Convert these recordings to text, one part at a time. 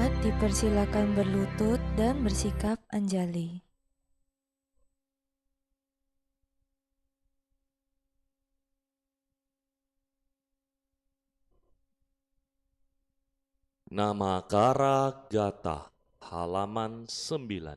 Umat dipersilakan berlutut dan bersikap anjali. Namakara Gata, halaman 9.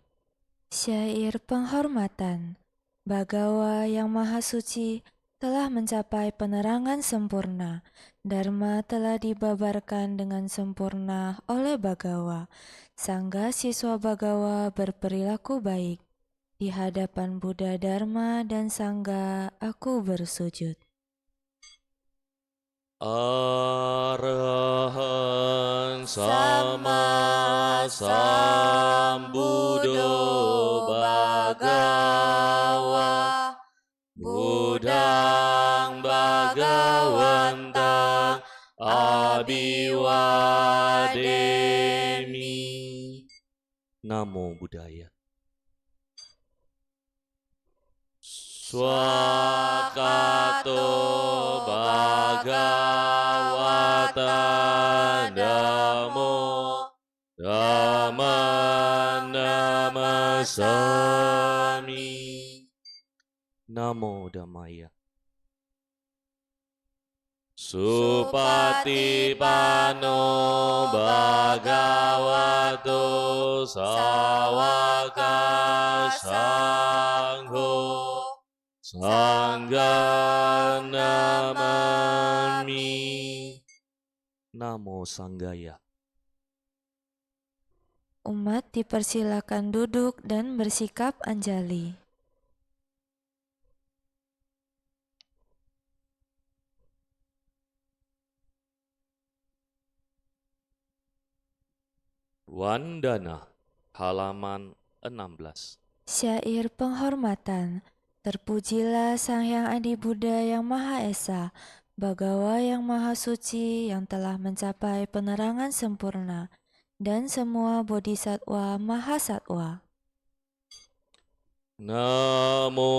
Syair penghormatan. Bagawa yang Maha Suci telah mencapai penerangan sempurna. Dharma telah dibabarkan dengan sempurna oleh Bagawa. Sangga siswa Bagawa berperilaku baik. Di hadapan Buddha Dharma dan Sangga aku bersujud. Arahan sama sambudo bagawa Budang Bhagawantang Abiwademi. Namo Buddhaya. Swakato Bhagavata Namo Dhamman Namasami. Namo Dhammaya. Supatipano Bhagavato Sawaka Sangho Sangga namami. Namo Sanggaya. Umat dipersilakan duduk dan bersikap anjali. Wandana, halaman 16. Syair penghormatan. Terpujilah Sang Hyang Adi Buddha yang Maha Esa, Bagawa yang Maha Suci yang telah mencapai penerangan sempurna, dan semua bodhisatwa mahasatwa. Namo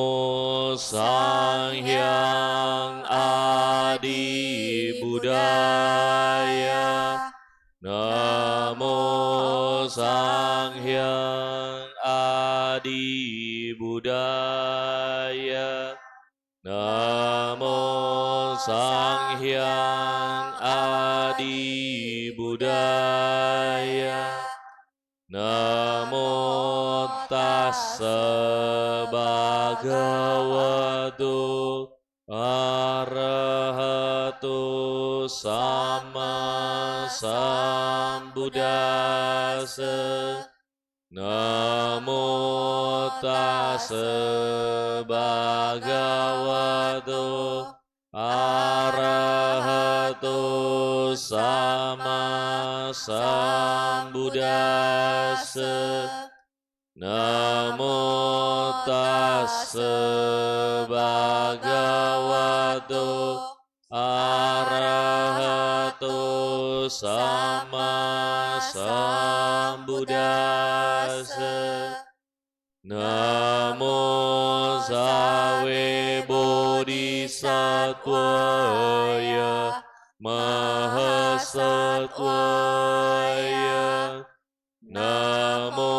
Sang Hyang Adi Buddhaya. Namo Sang Hyang Adi Buddhaya. Namo Sang Hyang Adi Buddhaya. Namo tassa bhagavato arahato sama sambuddhassa. Namo tassa bhagavato arahato sama sambuddhassa. Namo tassa bhagavato arahato sama sambuddhassa. Namo Sawe Bodhisattvaya Mahasattvaya. Namo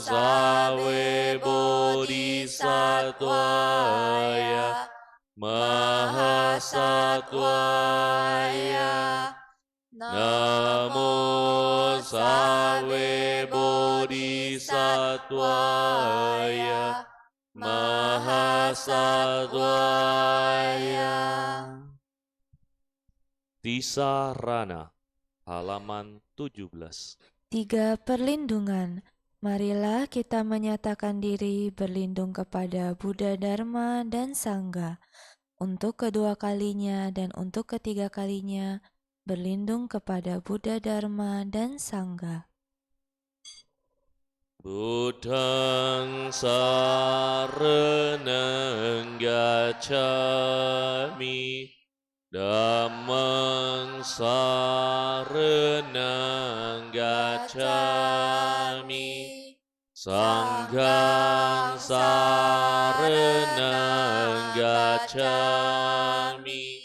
Sawe Bodhisattvaya Mahasattvaya. Namo Sawe Bodhisattvaya Mahasattvaya. Tisarana, halaman 17. 3 perlindungan. Marilah kita menyatakan diri berlindung kepada Buddha Dharma dan Sangga. Untuk kedua kalinya dan untuk ketiga kalinya, berlindung kepada Buddha Dharma dan Sangga. Buddhang saranang gacchami. Dhammang saranang gacchami. Sanghang saranang gacchami.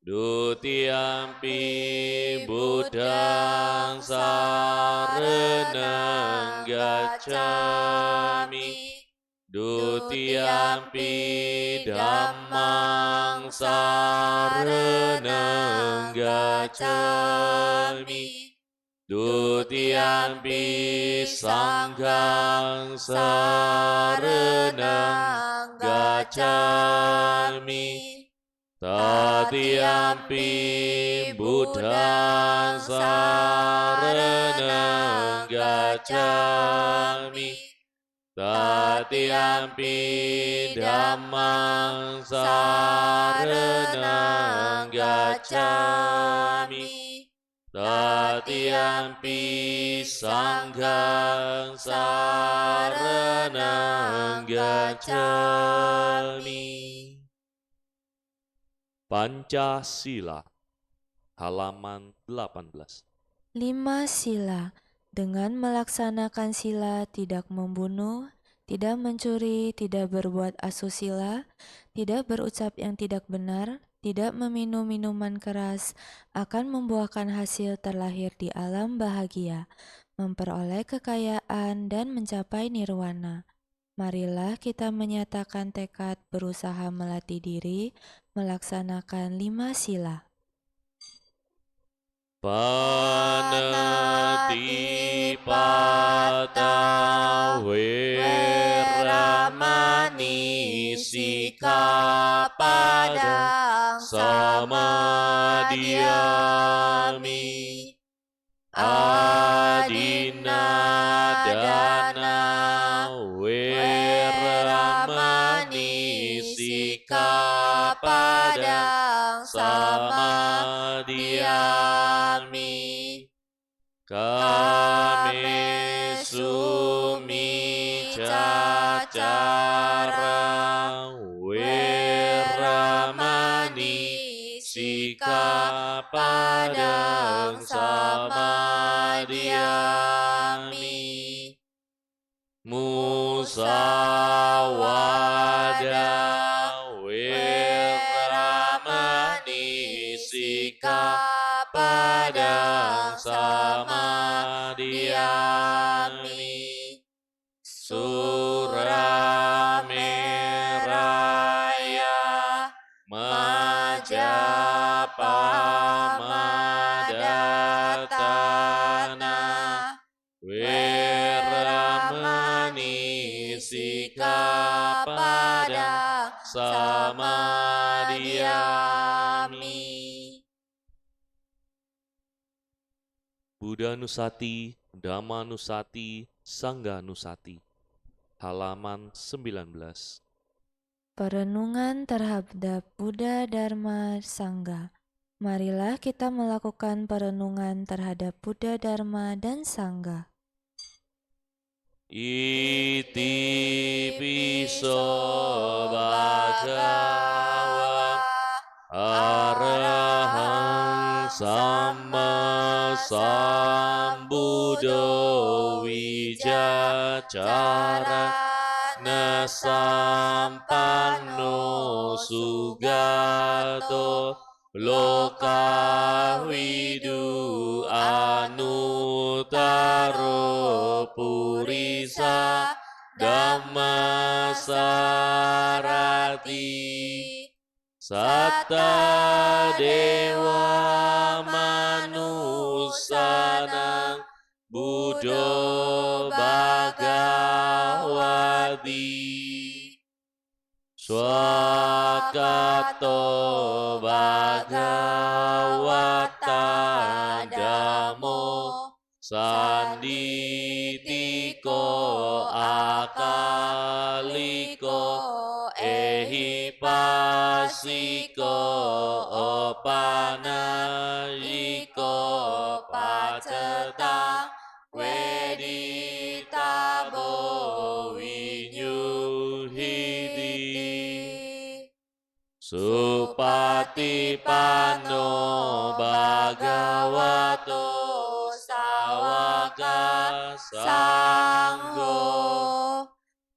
Dutiyampi Buddhang saranang gacchami. Dutiyampi Dhammang saranang gacchami. Dutiyampi Sanghang saranang gacchami. Tatiyampi Buddhang saranang gacchami. Tatiyampi Dhammang saranang gacchami. Tatiyampi Sanghang saranang gacchami. Pancasila, halaman 18. 5 sila. Dengan melaksanakan sila tidak membunuh, tidak mencuri, tidak berbuat asusila, tidak berucap yang tidak benar, tidak meminum minuman keras, akan membuahkan hasil terlahir di alam bahagia, memperoleh kekayaan dan mencapai nirwana. Marilah kita menyatakan tekad berusaha melatih diri, melaksanakan 5 sila. Panatipata Weramani Sikapadang Samadiyami. Adinadana Weramani Sikapadang Samadiyami. Kame sumi cacara Weramani Sikapadang samadiyami. Musawada Weramani Sikapadang samadiyami. Surameraya Majapamaddatana Weramani Sikapadang samadiyami. Buddha Nusati, Dhamma Nusati, Sangha Nusati, halaman 19. Perenungan terhadap Buddha, Dharma, Sangha. Marilah kita melakukan perenungan terhadap Buddha, Dharma, dan Sangha. Iti piso bhagava arahang samma sambuddho wijacara nasampanno sugato lokawidu anutaro purisa dhammasarati. Satta dewa manusanang buddho bhagavati. Swakato bhagavata dhammo sanditiko akaliko ehipasiko opanayiko pacetang weditabo vinyuhiti. Supatipano bhagavato sawaka sangho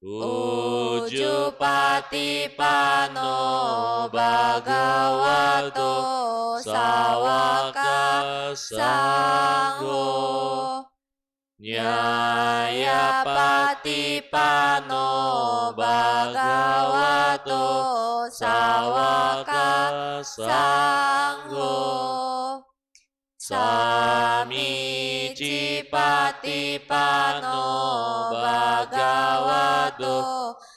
ujjup Patipano Bhagavato Sawaka Sangho Nyaya Patipano Bhagavato Sawaka Sangho Samici Patipano Bhagavato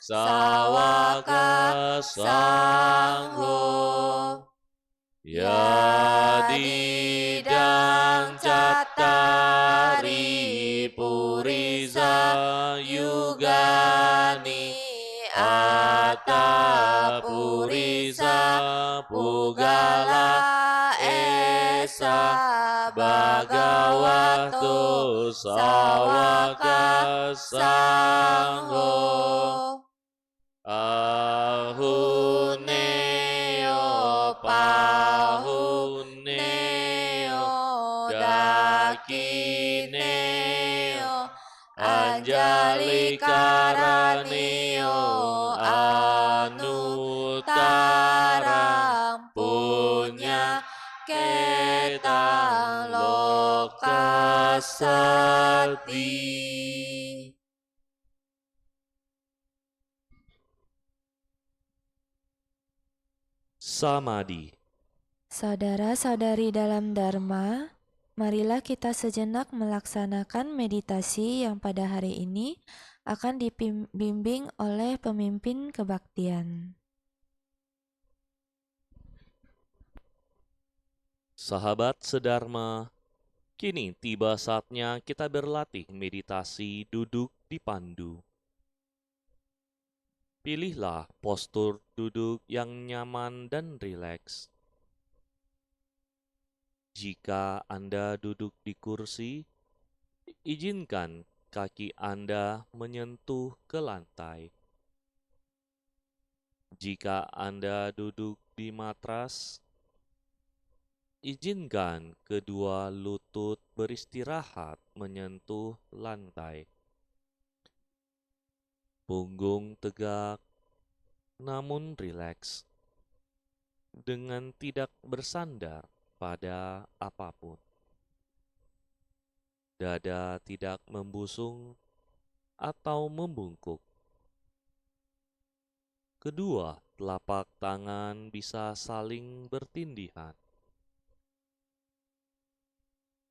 Sawaka Sangho Yadidang Cattari Purisa Yugani Atta Purisa Pugala Esa Bhagavato Sawaka Sangho Ahuneo Pahuneo Dakineo Anjali Karaneo Anutarang Punya Ketang Lokasati. Samadhi. Saudara-saudari dalam Dharma, marilah kita sejenak melaksanakan meditasi yang pada hari ini akan dibimbing oleh pemimpin kebaktian. Sahabat sedharma, kini tiba saatnya kita berlatih meditasi duduk dipandu. Pilihlah postur duduk yang nyaman dan rileks. Jika Anda duduk di kursi, izinkan kaki Anda menyentuh ke lantai. Jika Anda duduk di matras, izinkan kedua lutut beristirahat menyentuh lantai. Punggung tegak, namun rileks, dengan tidak bersandar pada apapun. Dada tidak membusung atau membungkuk. Kedua telapak tangan bisa saling bertindihan.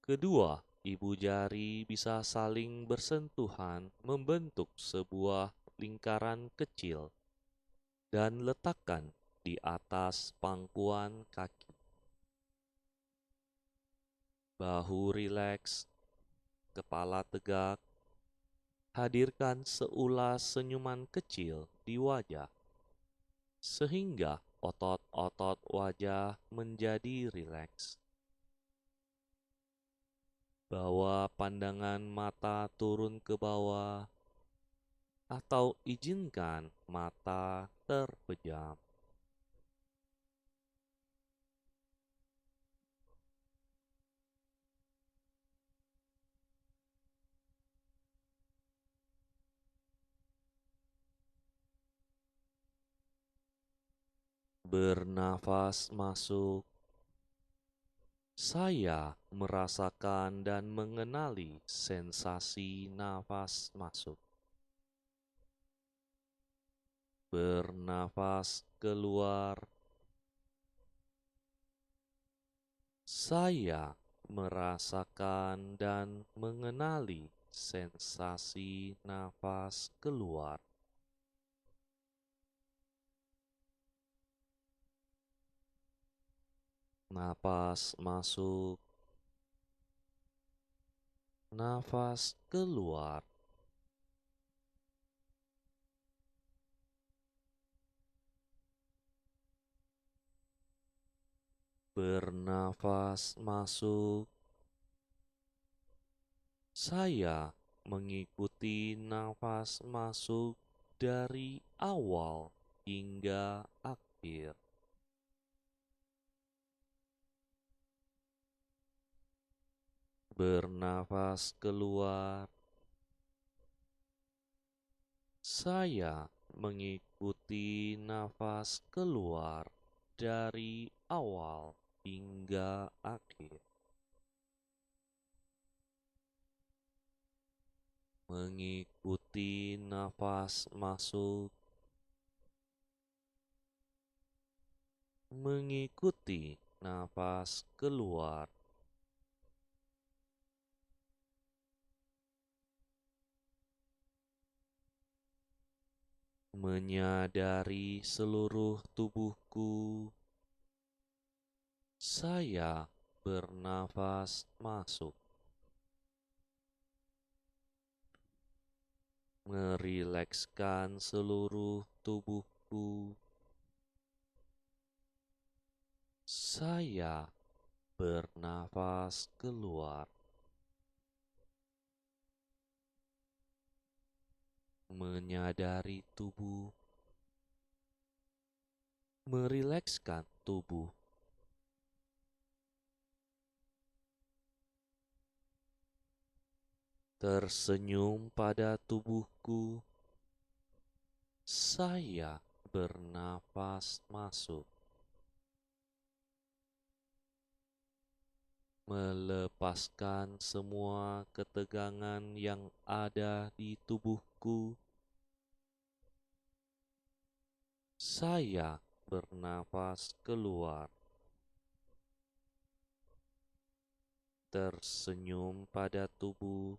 Kedua ibu jari bisa saling bersentuhan membentuk sebuah lingkaran kecil dan letakkan di atas pangkuan kaki. Bahu rileks, kepala tegak, hadirkan seulas senyuman kecil di wajah, sehingga otot-otot wajah menjadi rileks. Bawa pandangan mata turun ke bawah, atau izinkan mata terpejam. Bernafas masuk. Saya merasakan dan mengenali sensasi nafas masuk. Bernafas keluar. Saya merasakan dan mengenali sensasi nafas keluar. Napas masuk, nafas keluar. Bernafas masuk. Saya mengikuti nafas masuk dari awal hingga akhir. Bernafas keluar. Saya mengikuti nafas keluar dari awal hingga akhir. Mengikuti nafas masuk, mengikuti nafas keluar. Menyadari seluruh tubuhku, saya bernafas masuk. Merilekskan seluruh tubuhku, saya bernafas keluar. Menyadari tubuh, merilekskan tubuh. Tersenyum pada tubuhku, saya bernafas masuk. Melepaskan semua ketegangan yang ada di tubuhku. Saya bernafas keluar. Tersenyum pada tubuh,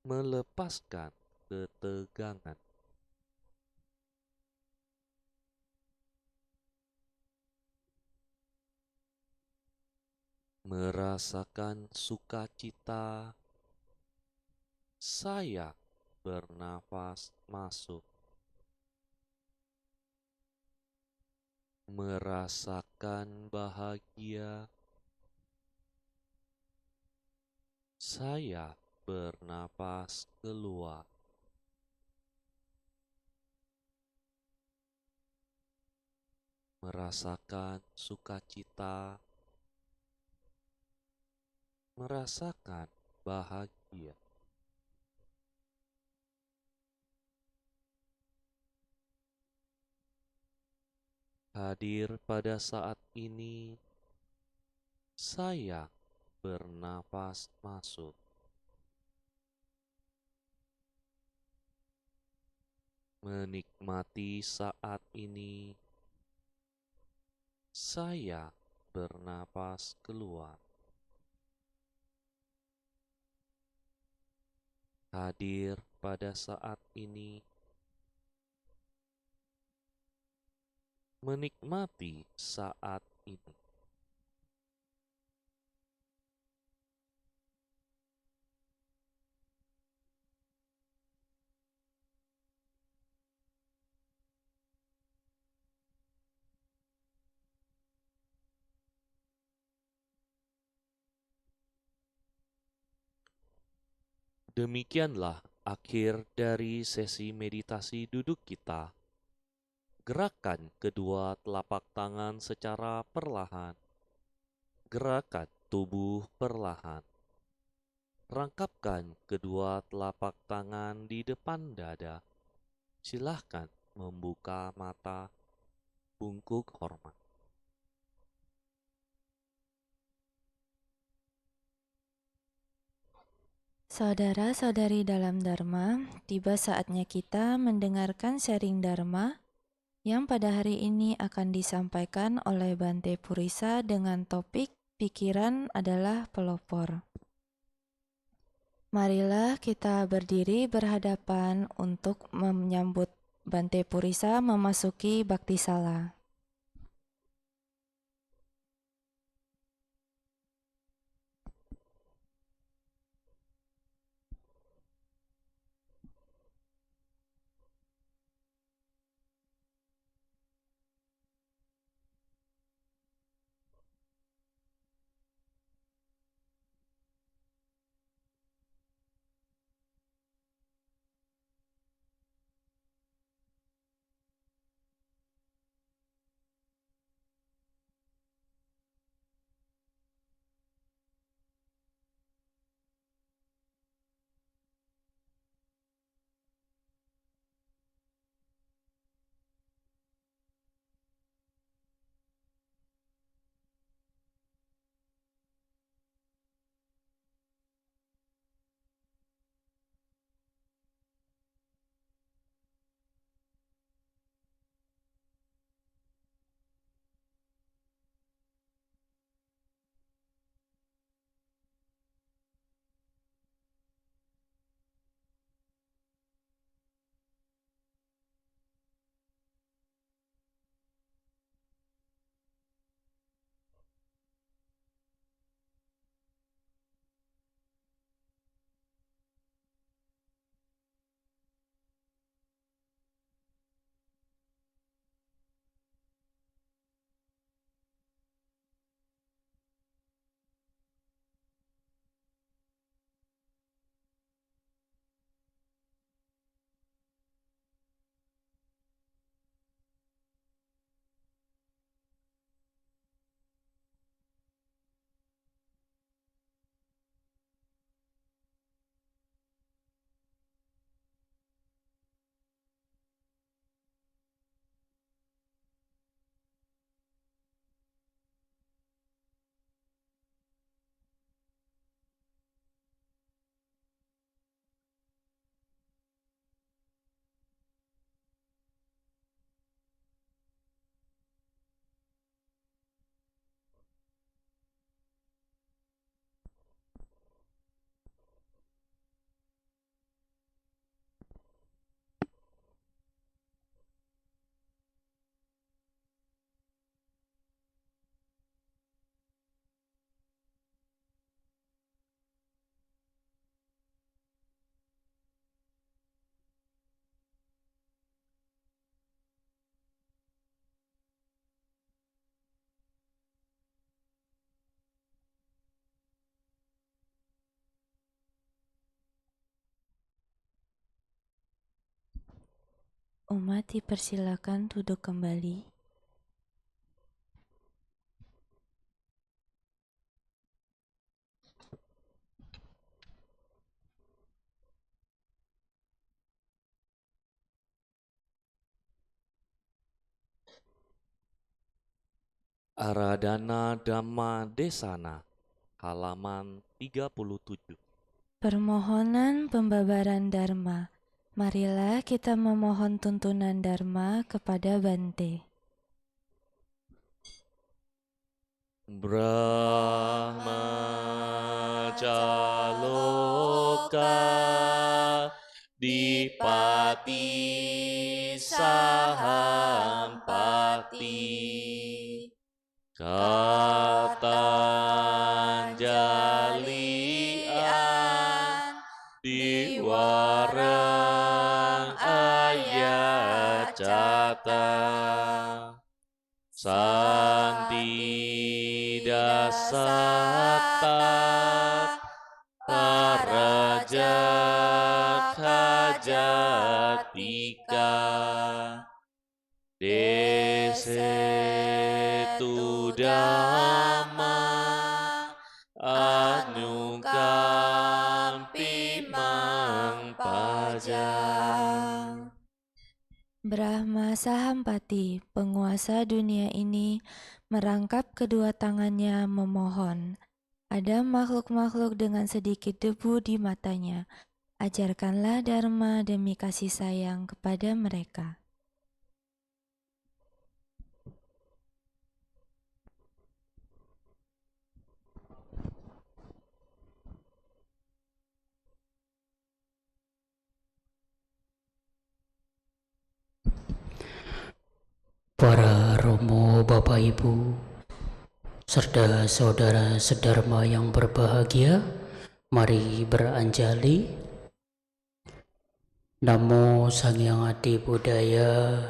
melepaskan ketegangan. Merasakan sukacita, saya bernafas masuk. Merasakan bahagia, saya bernafas keluar. Merasakan sukacita, merasakan bahagia. Hadir pada saat ini, saya bernafas masuk. Menikmati saat ini, saya bernafas keluar. Hadir pada saat ini, menikmati saat ini. Demikianlah akhir dari sesi meditasi duduk kita. Gerakan kedua telapak tangan secara perlahan. Gerakan tubuh perlahan. Rangkapkan kedua telapak tangan di depan dada. Silahkan membuka mata, bungkuk hormat. Saudara-saudari dalam Dharma, tiba saatnya kita mendengarkan sharing Dharma yang pada hari ini akan disampaikan oleh Bante Purisa dengan topik pikiran adalah pelopor. Marilah kita berdiri berhadapan untuk menyambut Bante Purisa memasuki Bhakti Sala. Umat dipersilakan duduk kembali. Aradana Dhamma Desana, halaman 37. Permohonan pembabaran Dharma. Marilah kita memohon tuntunan Dharma kepada Bante. Brahmacaloka Dipati Sahampati Katanjalian Diwarang Ayacata Santi Dasata Parajakhajatika Desetu Dhamma Anukampi Mangpajang. Brahma Sahampati, penguasa dunia ini, merangkap kedua tangannya memohon. Ada makhluk-makhluk dengan sedikit debu di matanya. Ajarkanlah Dharma demi kasih sayang kepada mereka. Para Romo, Bapak Ibu, serta saudara sedharma yang berbahagia, mari beranjali. Namo Sangyang Adi Buddhaya,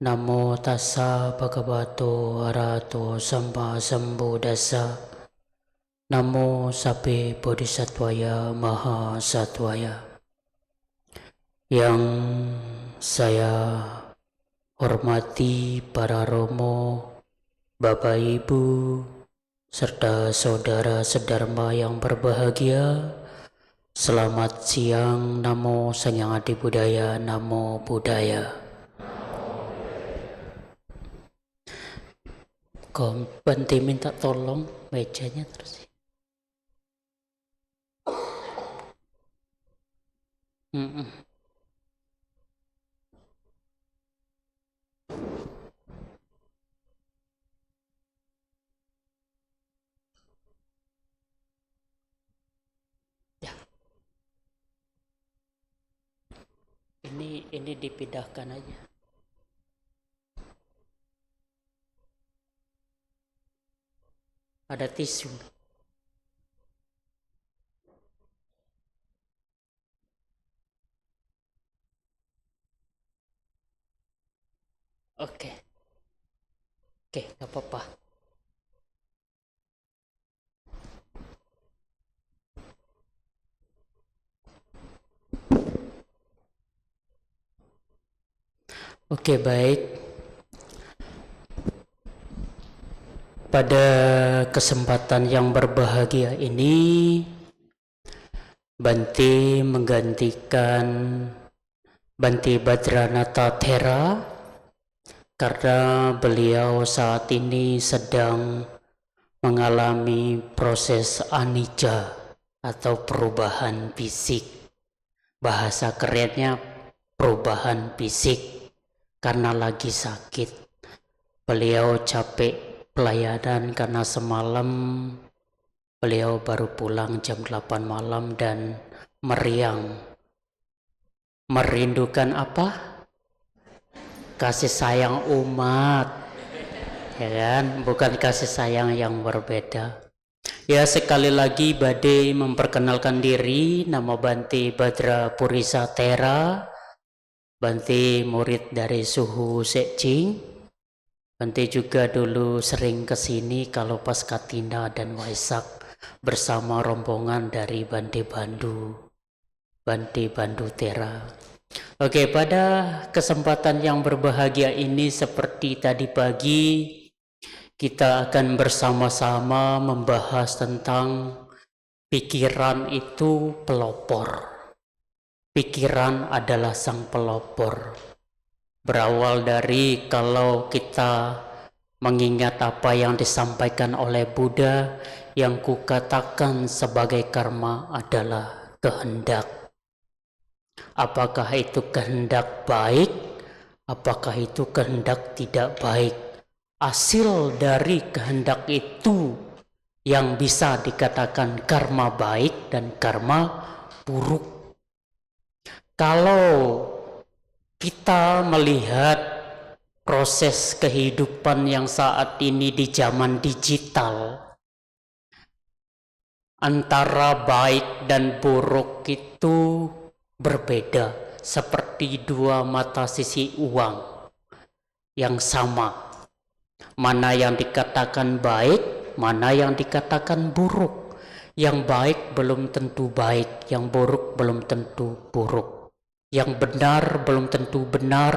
Namo Tassa Bhagavato Arahato Samma Sambuddhassa, Namo Sabbe Bodhisattvaya Maha Sattvaya. Yang saya hormati para Romo, Bapak Ibu, serta saudara sedharma yang berbahagia, selamat siang. Namo Sangyang Adi Buddhaya, Namo Buddhaya. Bante minta tolong mejanya terus. Ini dipindahkan aja. Ada tisu. Oke, gak apa-apa. Oke, baik. Pada kesempatan yang berbahagia ini, Bante menggantikan Bante Badranata Thera karena beliau saat ini sedang mengalami proses anicca atau perubahan fisik. Bahasa kerennya perubahan fisik karena lagi sakit. Beliau capek pelayanan karena semalam beliau baru pulang jam 8 malam dan meriang. Merindukan apa? Kasih sayang umat, ya kan? Bukan kasih sayang yang berbeda. Ya, sekali lagi Bade memperkenalkan diri, nama Bante Badra Purisa Thera, Bante murid dari Suhu Sekjing. Bante juga dulu sering kesini kalau pas Katina dan Waisak bersama rombongan dari Bante Bandu Thera. Oke, pada kesempatan yang berbahagia ini seperti tadi pagi kita akan bersama-sama membahas tentang pikiran itu pelopor. Pikiran adalah sang pelopor. Berawal dari kalau kita mengingat apa yang disampaikan oleh Buddha, yang kukatakan sebagai karma adalah kehendak. Apakah itu kehendak baik? Apakah itu kehendak tidak baik? Hasil dari kehendak itu yang bisa dikatakan karma baik dan karma buruk. Kalau kita melihat proses kehidupan yang saat ini di zaman digital, antara baik dan buruk itu berbeda, seperti dua mata sisi uang yang sama. Mana yang dikatakan baik, mana yang dikatakan buruk. Yang baik belum tentu baik, yang buruk belum tentu buruk. Yang benar belum tentu benar,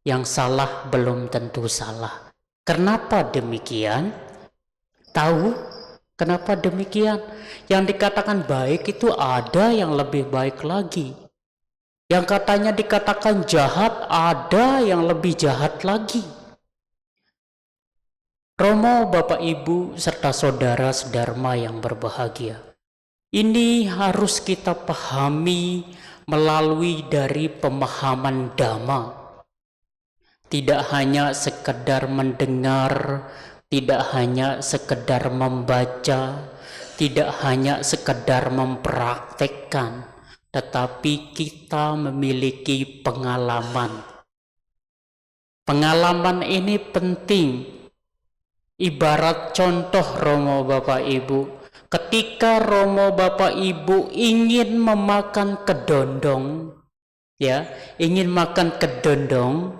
yang salah belum tentu salah. Kenapa demikian? Tahu kenapa demikian? Yang dikatakan baik itu ada yang lebih baik lagi. Yang katanya dikatakan jahat, ada yang lebih jahat lagi. Romo, Bapak, Ibu, serta saudara sedharma yang berbahagia, ini harus kita pahami melalui dari pemahaman Dhamma. Tidak hanya sekedar mendengar, tidak hanya sekedar membaca, tidak hanya sekedar mempraktekkan, tetapi kita memiliki pengalaman. Pengalaman ini penting. Ibarat contoh Romo Bapak Ibu, ketika Romo Bapak Ibu ingin memakan kedondong, ingin makan kedondong,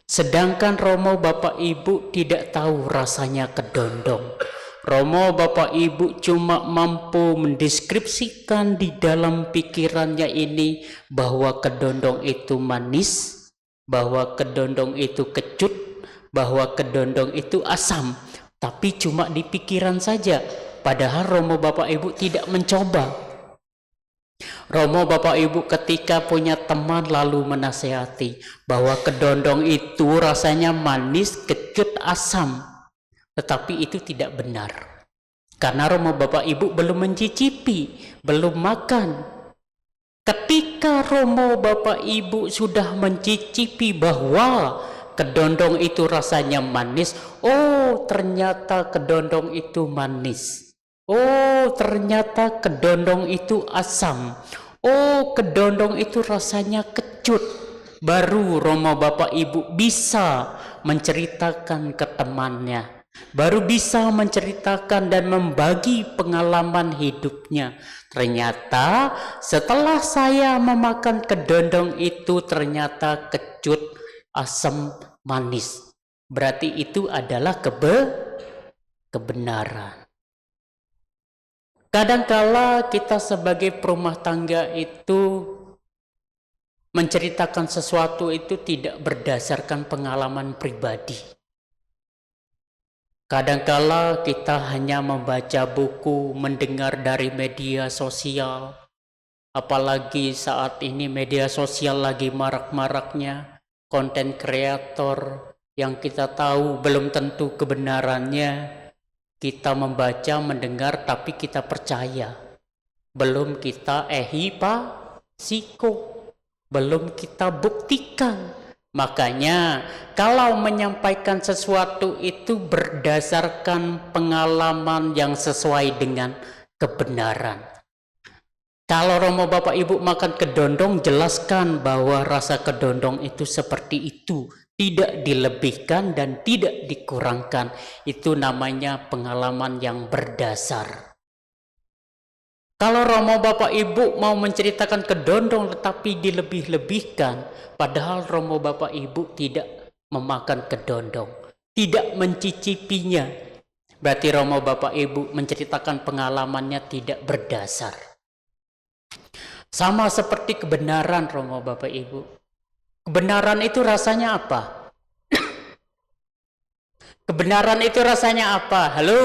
sedangkan Romo Bapak Ibu tidak tahu rasanya kedondong. Romo Bapak Ibu cuma mampu mendeskripsikan di dalam pikirannya ini bahwa kedondong itu manis, bahwa kedondong itu kecut, bahwa kedondong itu asam, tapi cuma di pikiran saja. Padahal Romo Bapak Ibu tidak mencoba. Romo Bapak Ibu ketika punya teman lalu menasehati bahwa kedondong itu rasanya manis, kecut, asam, tetapi itu tidak benar. Karena Romo Bapak Ibu belum mencicipi, belum makan. Ketika Romo Bapak Ibu sudah mencicipi bahwa kedondong itu rasanya manis, oh ternyata kedondong itu manis. Oh ternyata kedondong itu asam. Oh kedondong itu rasanya kecut. Baru Romo Bapak Ibu bisa menceritakan ke temannya, baru bisa menceritakan dan membagi pengalaman hidupnya. Ternyata setelah saya memakan kedondong itu ternyata kecut, asam, manis. Berarti itu adalah kebenaran. Kadangkala kita sebagai perumah tangga itu menceritakan sesuatu itu tidak berdasarkan pengalaman pribadi. Kadangkala kita hanya membaca buku, mendengar dari media sosial. Apalagi saat ini media sosial lagi marak-maraknya. Konten kreator yang kita tahu belum tentu kebenarannya, kita membaca, mendengar, tapi kita percaya. Belum kita siko, belum kita buktikan. Makanya kalau menyampaikan sesuatu itu berdasarkan pengalaman yang sesuai dengan kebenaran. Kalau Romo Bapak Ibu makan kedondong, jelaskan bahwa rasa kedondong itu seperti itu, tidak dilebihkan dan tidak dikurangkan. Itu namanya pengalaman yang berdasar. Kalau Romo Bapak Ibu mau menceritakan kedondong tetapi dilebih-lebihkan, padahal Romo Bapak Ibu tidak memakan kedondong, tidak mencicipinya, berarti Romo Bapak Ibu menceritakan pengalamannya tidak berdasar. Sama seperti kebenaran, Romo Bapak Ibu. Kebenaran itu rasanya apa? Kebenaran itu rasanya apa? Halo?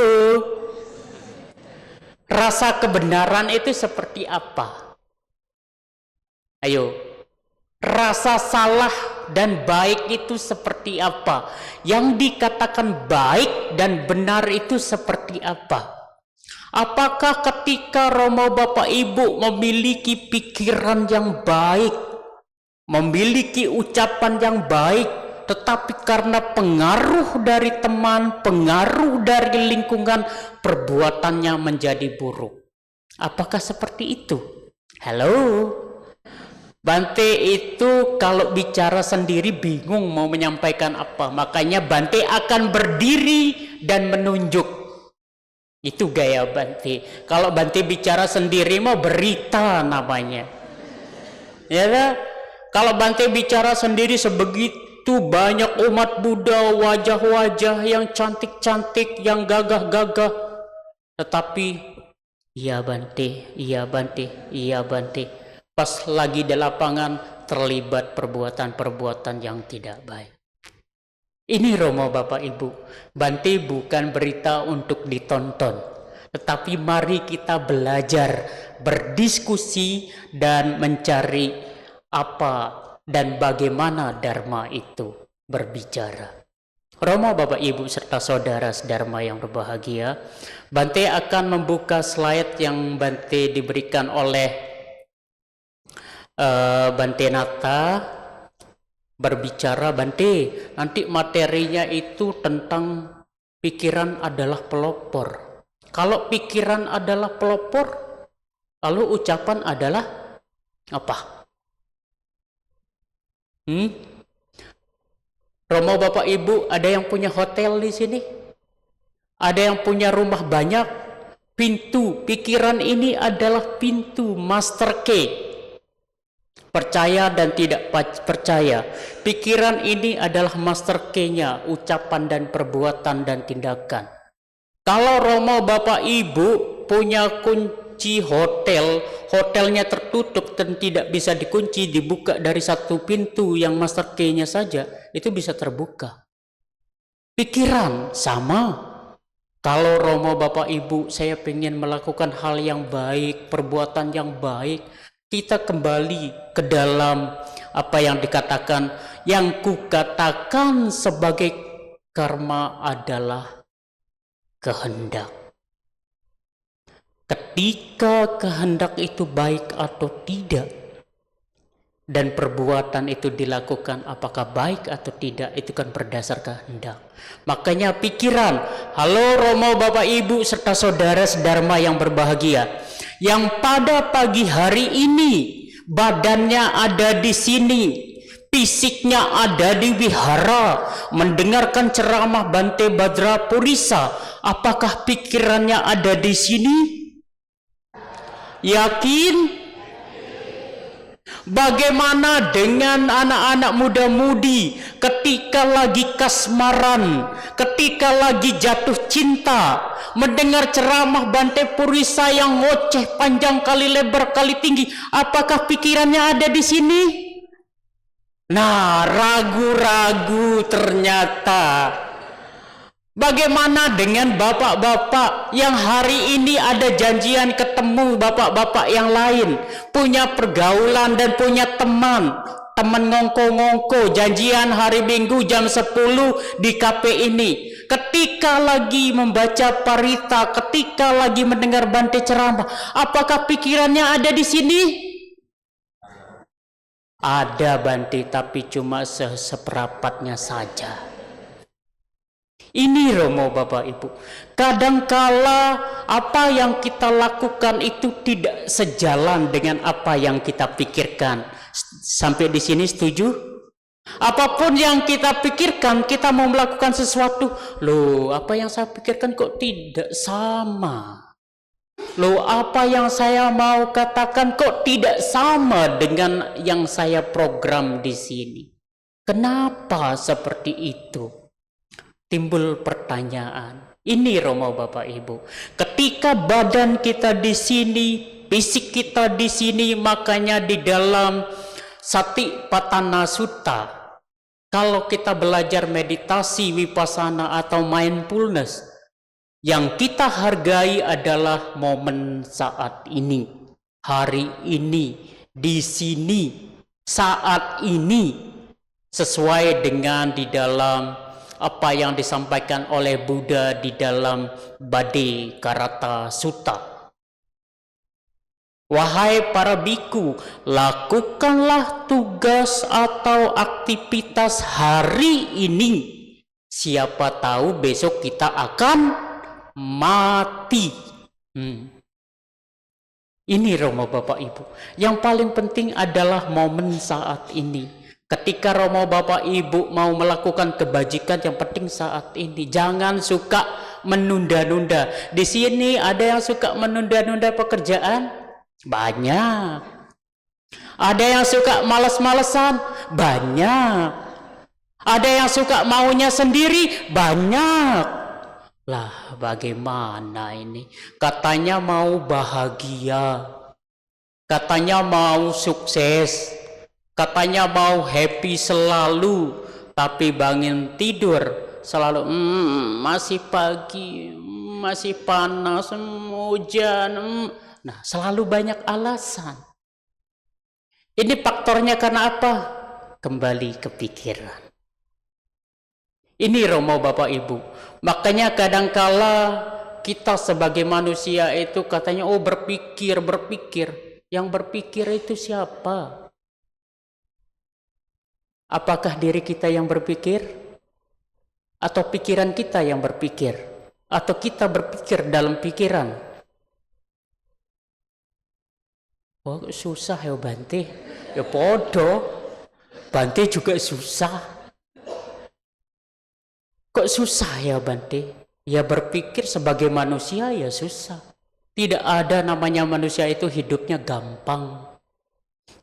Rasa kebenaran itu seperti apa? Ayo. Rasa salah dan baik itu seperti apa? Yang dikatakan baik dan benar itu seperti apa? Apakah ketika Romo Bapak Ibu memiliki pikiran yang baik, memiliki ucapan yang baik, tetapi karena pengaruh dari teman, pengaruh dari lingkungan, perbuatannya menjadi buruk? Apakah seperti itu? Halo? Bante itu kalau bicara sendiri bingung mau menyampaikan apa, makanya Bante akan berdiri dan menunjuk. Itu gaya Bante. Kalau Bante bicara sendiri mau berita namanya. Ya kan? Kalau Bante bicara sendiri sebegitu banyak umat Buddha, wajah-wajah yang cantik-cantik, yang gagah-gagah, tetapi iya Bante, iya Bante, iya Bante. Pas lagi di lapangan terlibat perbuatan-perbuatan yang tidak baik. Ini Romo Bapak Ibu, Bante bukan berita untuk ditonton, tetapi mari kita belajar, berdiskusi dan mencari apa dan bagaimana Dharma itu berbicara. Romo Bapak Ibu serta saudara Dharma yang berbahagia, Bante akan membuka slide yang Bante diberikan oleh Bante Nata. Berbicara Bante, nanti materinya itu tentang pikiran adalah pelopor. Kalau pikiran adalah pelopor, lalu ucapan adalah apa? Romo Bapak Ibu, ada yang punya hotel di sini? Ada yang punya rumah banyak? Pintu pikiran ini adalah pintu master key. Percaya dan tidak percaya, pikiran ini adalah master key-nya, ucapan dan perbuatan dan tindakan. Kalau Romo Bapak Ibu punya kunci hotel, hotelnya tertutup dan tidak bisa dikunci, dibuka dari satu pintu yang master key-nya saja, itu bisa terbuka. Pikiran sama. Kalau Romo Bapak Ibu, saya ingin melakukan hal yang baik, perbuatan yang baik, kita kembali ke dalam apa yang dikatakan, yang kukatakan sebagai karma adalah kehendak. Ketika kehendak itu baik atau tidak, dan perbuatan itu dilakukan apakah baik atau tidak, itu kan berdasar kehendak. Makanya pikiran, halo Romo Bapak Ibu serta saudara sedharma yang berbahagia, yang pada pagi hari ini badannya ada di sini, fisiknya ada di wihara, mendengarkan ceramah Bante Badra Purisa, apakah pikirannya ada di sini? Yakin? Bagaimana dengan anak-anak muda-mudi ketika lagi kasmaran, ketika lagi jatuh cinta, mendengar ceramah Bante Purisa yang ngoceh panjang kali lebar kali tinggi, apakah pikirannya ada di sini? Nah, ragu-ragu ternyata. Bagaimana dengan bapak-bapak yang hari ini ada janjian ketemu bapak-bapak yang lain, punya pergaulan dan punya teman ngongko-ngongko, janjian hari Minggu jam 10 di kafe ini. Ketika lagi membaca parita, ketika lagi mendengar Bante ceramah, apakah pikirannya ada di sini? Ada Bante, tapi cuma seperempatnya saja. Ini Romo Bapak Ibu, kadangkala apa yang kita lakukan itu tidak sejalan dengan apa yang kita pikirkan. Sampai di sini setuju? Apapun yang kita pikirkan, kita mau melakukan sesuatu, loh apa yang saya pikirkan kok tidak sama? Loh apa yang saya mau katakan kok tidak sama dengan yang saya program di sini? Kenapa seperti itu? Timbul pertanyaan. Ini Romo Bapak Ibu, ketika badan kita di sini, fisik kita di sini. Makanya di dalam Satipatthana Sutta, kalau kita belajar meditasi vipassana atau mindfulness, yang kita hargai adalah momen saat ini, hari ini, di sini, saat ini, sesuai dengan di dalam apa yang disampaikan oleh Buddha di dalam Bhaddekarata Sutta. Wahai para biku, lakukanlah tugas atau aktivitas hari ini. Siapa tahu besok kita akan mati. Ini Romo Bapak Ibu. Yang paling penting adalah momen saat ini. Ketika Romo Bapak Ibu mau melakukan kebajikan, yang penting saat ini. Jangan suka menunda-nunda. Di sini ada yang suka menunda-nunda pekerjaan? Banyak. Ada yang suka malas-malesan? Banyak. Ada yang suka maunya sendiri? Banyak. Lah, bagaimana ini? Katanya mau bahagia, katanya mau sukses, katanya mau happy selalu, tapi bangun tidur selalu masih pagi, masih panas, hujan. Nah, selalu banyak alasan. Ini faktornya karena apa? Kembali ke pikiran. Ini Romo Bapak Ibu. Makanya kadangkala kita sebagai manusia itu katanya berpikir. Yang berpikir itu siapa? Apakah diri kita yang berpikir? Atau pikiran kita yang berpikir? Atau kita berpikir dalam pikiran? Oh, susah ya Bante. Ya podo. Bante juga susah. Kok susah ya Bante? Ya berpikir sebagai manusia ya susah. Tidak ada namanya manusia itu hidupnya gampang.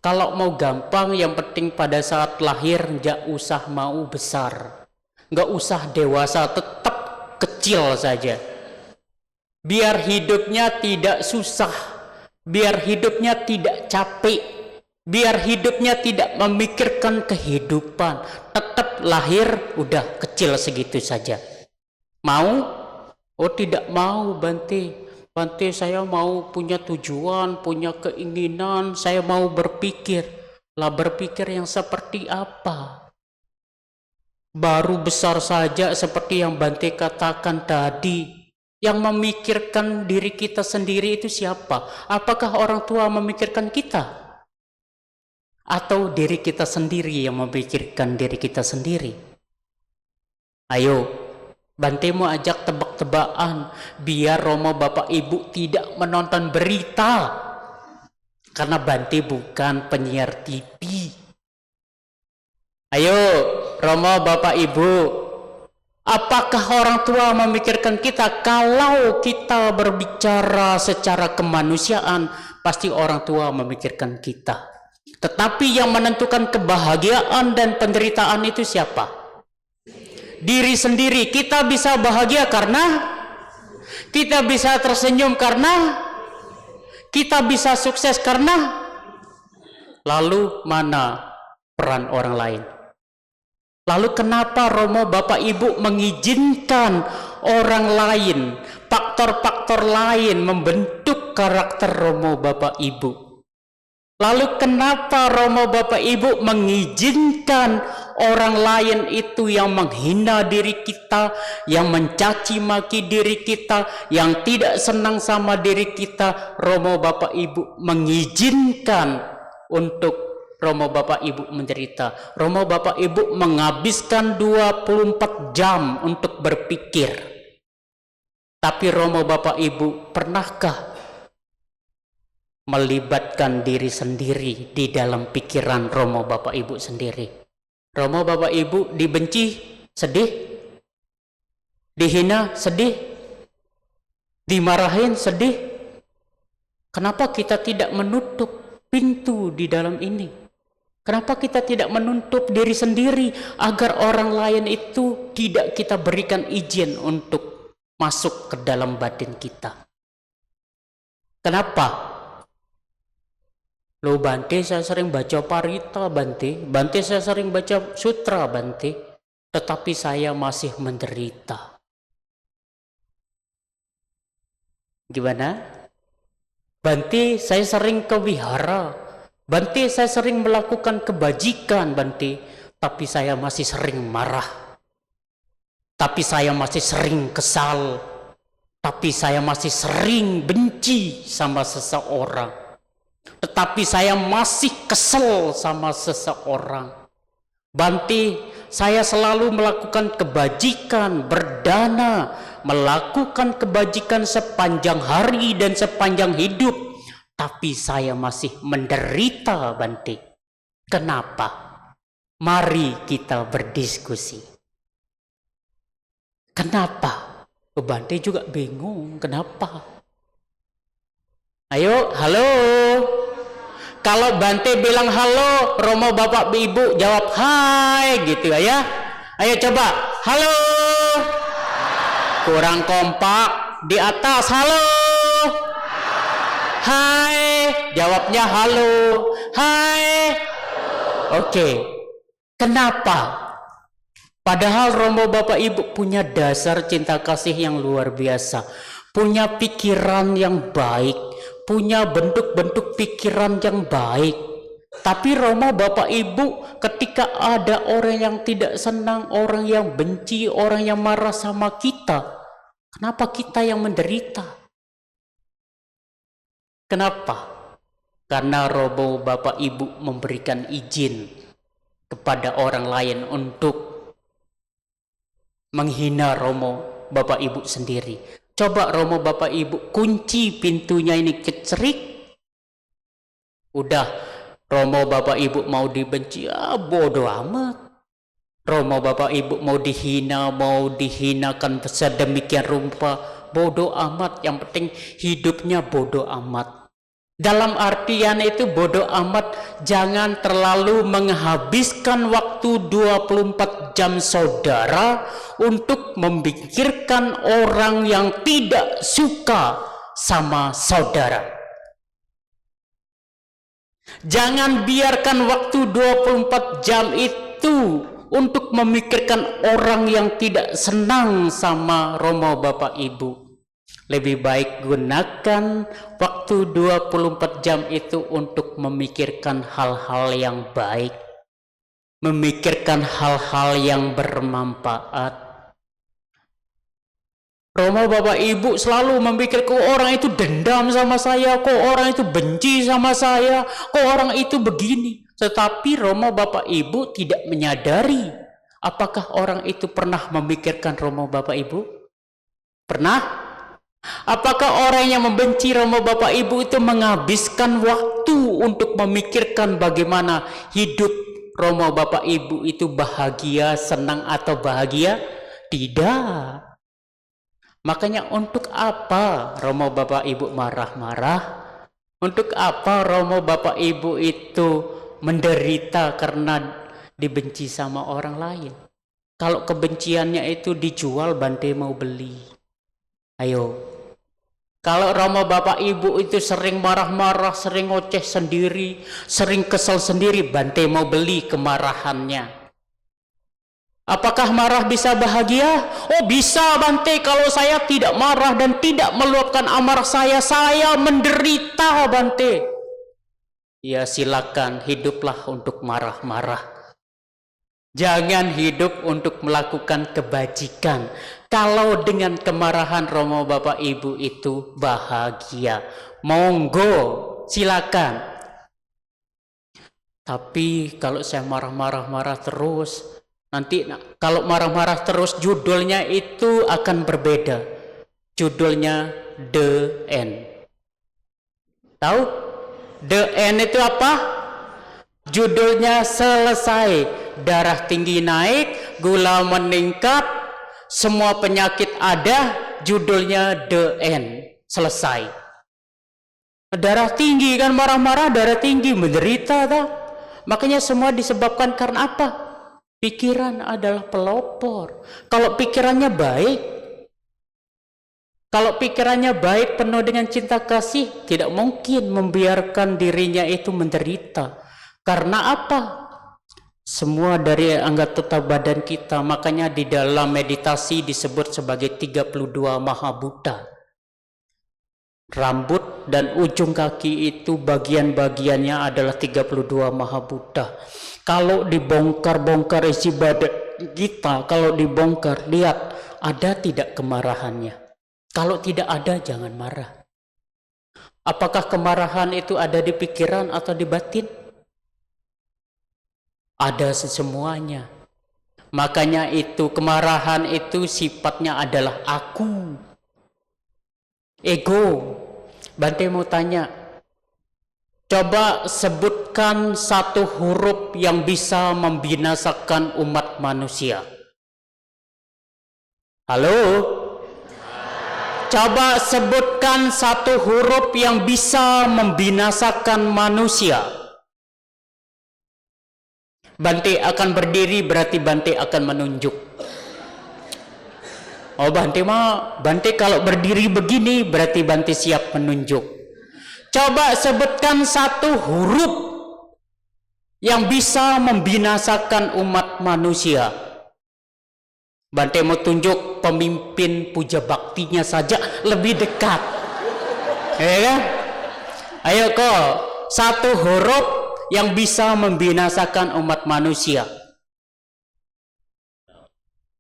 Kalau mau gampang, yang penting pada saat lahir nggak usah mau besar, nggak usah dewasa, tetap kecil saja. Biar hidupnya tidak susah, biar hidupnya tidak capek, biar hidupnya tidak memikirkan kehidupan, tetap lahir udah kecil segitu saja. Mau? Oh tidak mau Bante. Bante, saya mau punya tujuan, punya keinginan, saya mau berpikir. Lah berpikir yang seperti apa? Baru besar saja seperti yang Bante katakan tadi. Yang memikirkan diri kita sendiri itu siapa? Apakah orang tua memikirkan kita? Atau diri kita sendiri yang memikirkan diri kita sendiri? Ayo, Bante mau ajak tebak-tebakan biar Romo Bapak Ibu tidak menonton berita. Karena Bante bukan penyiar TV. Ayo, Romo Bapak Ibu, apakah orang tua memikirkan kita? Kalau kita berbicara secara kemanusiaan, pasti orang tua memikirkan kita. Tetapi yang menentukan kebahagiaan dan penderitaan itu siapa? Diri sendiri. Kita bisa bahagia karena kita bisa tersenyum, karena kita bisa sukses karena. Lalu mana peran orang lain? Lalu kenapa Romo Bapak Ibu mengizinkan orang lain, faktor-faktor lain membentuk karakter Romo Bapak Ibu? Lalu kenapa Romo Bapak Ibu mengizinkan orang lain itu yang menghina diri kita, yang mencaci maki diri kita, yang tidak senang sama diri kita, Romo Bapak Ibu mengizinkan untuk Romo Bapak Ibu menderita? Romo Bapak Ibu menghabiskan 24 jam untuk berpikir. Tapi Romo Bapak Ibu pernahkah melibatkan diri sendiri di dalam pikiran Romo Bapak Ibu sendiri? Romo Bapak Ibu dibenci, sedih, dihina, sedih, dimarahin, sedih. Kenapa kita tidak menutup pintu di dalam ini? Kenapa kita tidak menutup diri sendiri agar orang lain itu tidak kita berikan izin untuk masuk ke dalam batin kita? Kenapa? Loh Bante, saya sering baca Parita Bante. Bante, saya sering baca sutra Bante. Tetapi saya masih menderita. Gimana? Bante, saya sering ke wihara. Bante, saya sering melakukan kebajikan Bante. Tapi saya masih sering marah. Tapi saya masih sering kesal. Tapi saya masih sering benci sama seseorang. Tetapi saya masih kesel sama seseorang. Bante, saya selalu melakukan kebajikan, berdana, melakukan kebajikan sepanjang hari dan sepanjang hidup. Tapi saya masih menderita Bante. Kenapa? Mari kita berdiskusi. Kenapa? Bante juga bingung, kenapa? Ayo, halo. Kalau Bante bilang halo, Romo Bapak Ibu jawab hai gitu ya. Ayo coba, halo. Kurang kompak, di atas halo. Hai, jawabnya halo. Hai. Oke. Kenapa? Padahal Romo Bapak Ibu punya dasar cinta kasih yang luar biasa, punya pikiran yang baik, punya bentuk-bentuk pikiran yang baik. Tapi Romo Bapak Ibu ketika ada orang yang tidak senang, orang yang benci, orang yang marah sama kita, kenapa kita yang menderita? Kenapa? Karena Romo Bapak Ibu memberikan izin kepada orang lain untuk menghina Romo Bapak Ibu sendiri. Coba Romo Bapak Ibu kunci pintunya ini kecerik. Udah, Romo Bapak Ibu mau dibenci, bodoh amat. Romo Bapak Ibu mau dihina, mau dihinakan sedemikian rupa, bodoh amat. Yang penting hidupnya bodoh amat. Dalam artian itu bodoh amat, jangan terlalu menghabiskan waktu 24 jam saudara untuk memikirkan orang yang tidak suka sama saudara. Jangan biarkan waktu 24 jam itu untuk memikirkan orang yang tidak senang sama Romo Bapak Ibu. Lebih baik gunakan waktu 24 jam itu untuk memikirkan hal-hal yang baik, memikirkan hal-hal yang bermanfaat. Romo Bapak Ibu selalu memikir, kok orang itu dendam sama saya, kok orang itu benci sama saya, kok orang itu begini. Tetapi Romo Bapak Ibu tidak menyadari apakah orang itu pernah memikirkan Romo Bapak Ibu? Pernah? Apakah orang yang membenci Romo Bapak Ibu itu menghabiskan waktu untuk memikirkan bagaimana hidup Romo Bapak Ibu itu bahagia, senang atau bahagia? Tidak. Makanya untuk apa Romo Bapak Ibu marah-marah? Untuk apa Romo Bapak Ibu itu menderita karena dibenci sama orang lain? Kalau kebenciannya itu dijual, Bante mau beli. Ayo. Kalau Romo Bapak Ibu itu sering marah-marah, sering ngoceh sendiri, sering kesel sendiri, Bante mau beli kemarahannya. Apakah marah bisa bahagia? Oh bisa Bante, kalau saya tidak marah dan tidak meluapkan amarah saya menderita Bante. Ya silakan, hiduplah untuk marah-marah. Jangan hidup untuk melakukan kebajikan. Kalau dengan kemarahan Romo Bapak Ibu itu bahagia, monggo silakan. Tapi kalau saya marah-marah terus, nanti kalau marah-marah terus judulnya itu akan berbeda. Judulnya The End. Tahu? The End itu apa? Judulnya selesai. Darah tinggi naik, gula meningkat, semua penyakit ada, judulnya The End. Selesai. Darah tinggi kan, marah-marah darah tinggi, menderita tak? Makanya semua disebabkan karena apa? Pikiran adalah pelopor. Kalau pikirannya baik, Kalau pikirannya baik, penuh dengan cinta kasih, tidak mungkin membiarkan dirinya itu menderita. Karena apa? Semua dari anggota badan kita, makanya di dalam meditasi disebut sebagai 32 Mahabhuta. Rambut dan ujung kaki itu bagian-bagiannya adalah 32 Mahabhuta. Kalau dibongkar-bongkar isi badan kita, kalau dibongkar, lihat ada tidak kemarahannya. Kalau tidak ada, jangan marah. Apakah kemarahan itu ada di pikiran atau di batin? Ada semuanya. Makanya itu kemarahan itu sifatnya adalah aku, ego. Bante mau tanya, coba sebutkan satu huruf yang bisa membinasakan umat manusia. Halo? Coba sebutkan satu huruf yang bisa membinasakan manusia. Bante akan berdiri, berarti Bante akan menunjuk. Oh, Bante kalau berdiri begini berarti Bante siap menunjuk. Coba sebutkan satu huruf yang bisa membinasakan umat manusia. Bante mau tunjuk pemimpin puja baktinya saja lebih dekat. Ya kan? Ayo kok, satu huruf yang bisa membinasakan umat manusia.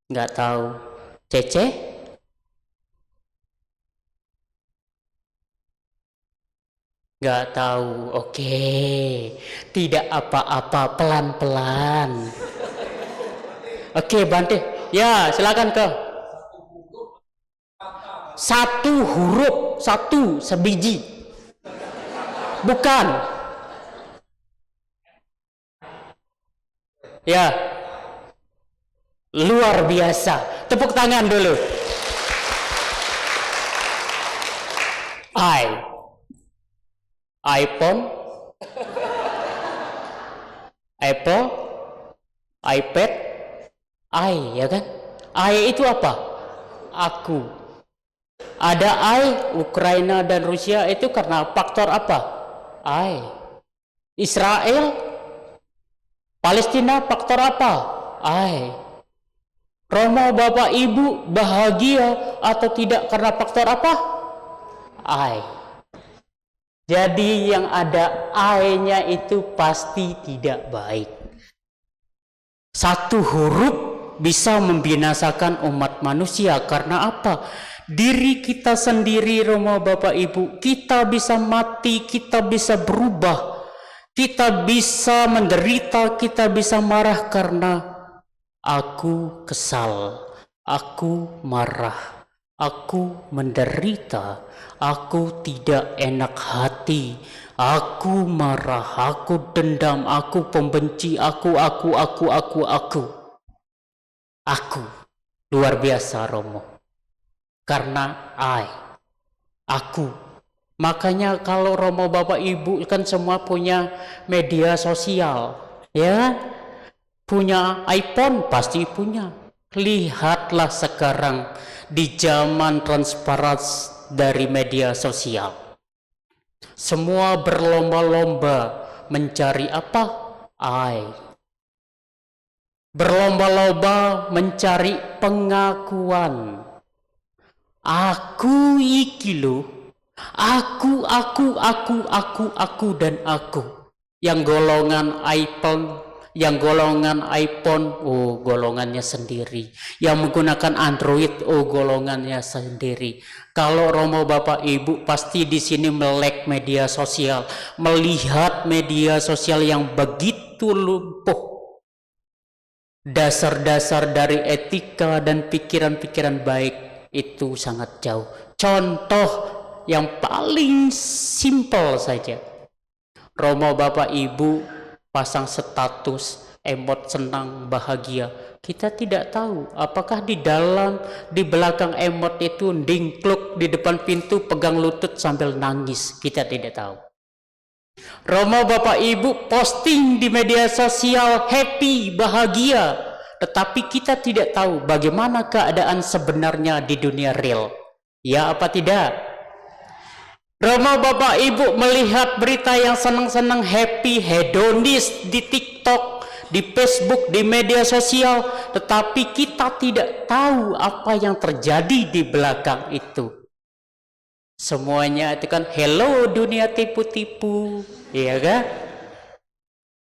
Nggak tahu. Cece? Nggak tahu. Oke. Tidak apa-apa, pelan-pelan. Oke, Bante. Ya, silakan ke. Satu huruf, satu sebiji. Bukan. Ya, luar biasa. Tepuk tangan dulu. iPhone, Apple, iPad, ya kan? Itu apa? Aku. Ada Ukraina dan Rusia itu karena faktor apa? Israel, Palestina faktor apa? Romo Bapak Ibu bahagia atau tidak karena faktor apa? Jadi yang ada nya itu pasti tidak baik. Satu huruf bisa membinasakan umat manusia. Karena apa? Diri kita sendiri, Romo Bapak Ibu, kita bisa mati, kita bisa berubah, kita bisa menderita, kita bisa marah karena aku kesal, aku marah, aku menderita, aku tidak enak hati, aku marah, aku dendam, aku pembenci, aku. Luar biasa, Romo. Karena aku. Makanya kalau Romo Bapak Ibu kan semua punya media sosial, ya. Punya iPhone pasti punya. Lihatlah sekarang di zaman transparansi dari media sosial. Semua berlomba-lomba mencari apa? Berlomba-lomba mencari pengakuan. Aku iki loh. Aku dan aku. Yang golongan iPhone, yang golongan iPhone, golongannya sendiri. Yang menggunakan Android, golongannya sendiri. Kalau Romo Bapak Ibu pasti di sini melek media sosial, melihat media sosial yang begitu lumpuh. Dasar-dasar dari etika dan pikiran-pikiran baik itu sangat jauh. Contoh yang paling simpel saja. Romo Bapak Ibu pasang status emot senang bahagia. Kita tidak tahu apakah di belakang emot itu dingkluk di depan pintu pegang lutut sambil nangis. Kita tidak tahu. Romo Bapak Ibu posting di media sosial happy, bahagia, tetapi kita tidak tahu bagaimana keadaan sebenarnya di dunia real. Ya apa tidak? Romo Bapak Ibu melihat berita yang senang-senang, happy, hedonis di TikTok, di Facebook, di media sosial, tetapi kita tidak tahu apa yang terjadi di belakang itu. Semuanya itu kan hello dunia tipu-tipu, iya kan?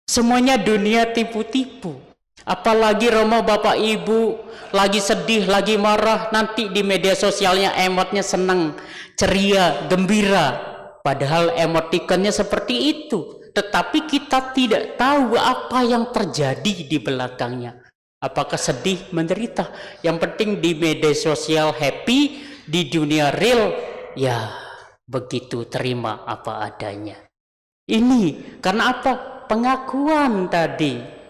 Semuanya dunia tipu-tipu. Apalagi Romo Bapak Ibu lagi sedih, lagi marah, nanti di media sosialnya emotnya senang, ceria, gembira. Padahal emotikonnya seperti itu. Tetapi kita tidak tahu apa yang terjadi di belakangnya. Apakah sedih, menderita. Yang penting di media sosial happy, di dunia real ya begitu, terima apa adanya. Ini karena apa? Pengakuan tadi.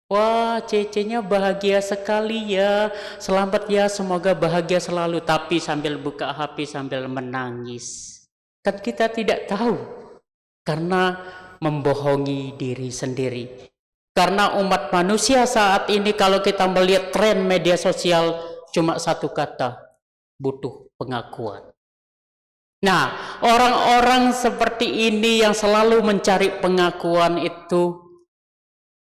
Wah, Cece-nya bahagia sekali ya, selamat ya, semoga bahagia selalu. Tapi sambil buka HP sambil menangis. Kan kita tidak tahu, karena membohongi diri sendiri. Karena umat manusia saat ini kalau kita melihat tren media sosial cuma satu kata, butuh pengakuan. Nah, orang-orang seperti ini yang selalu mencari pengakuan itu,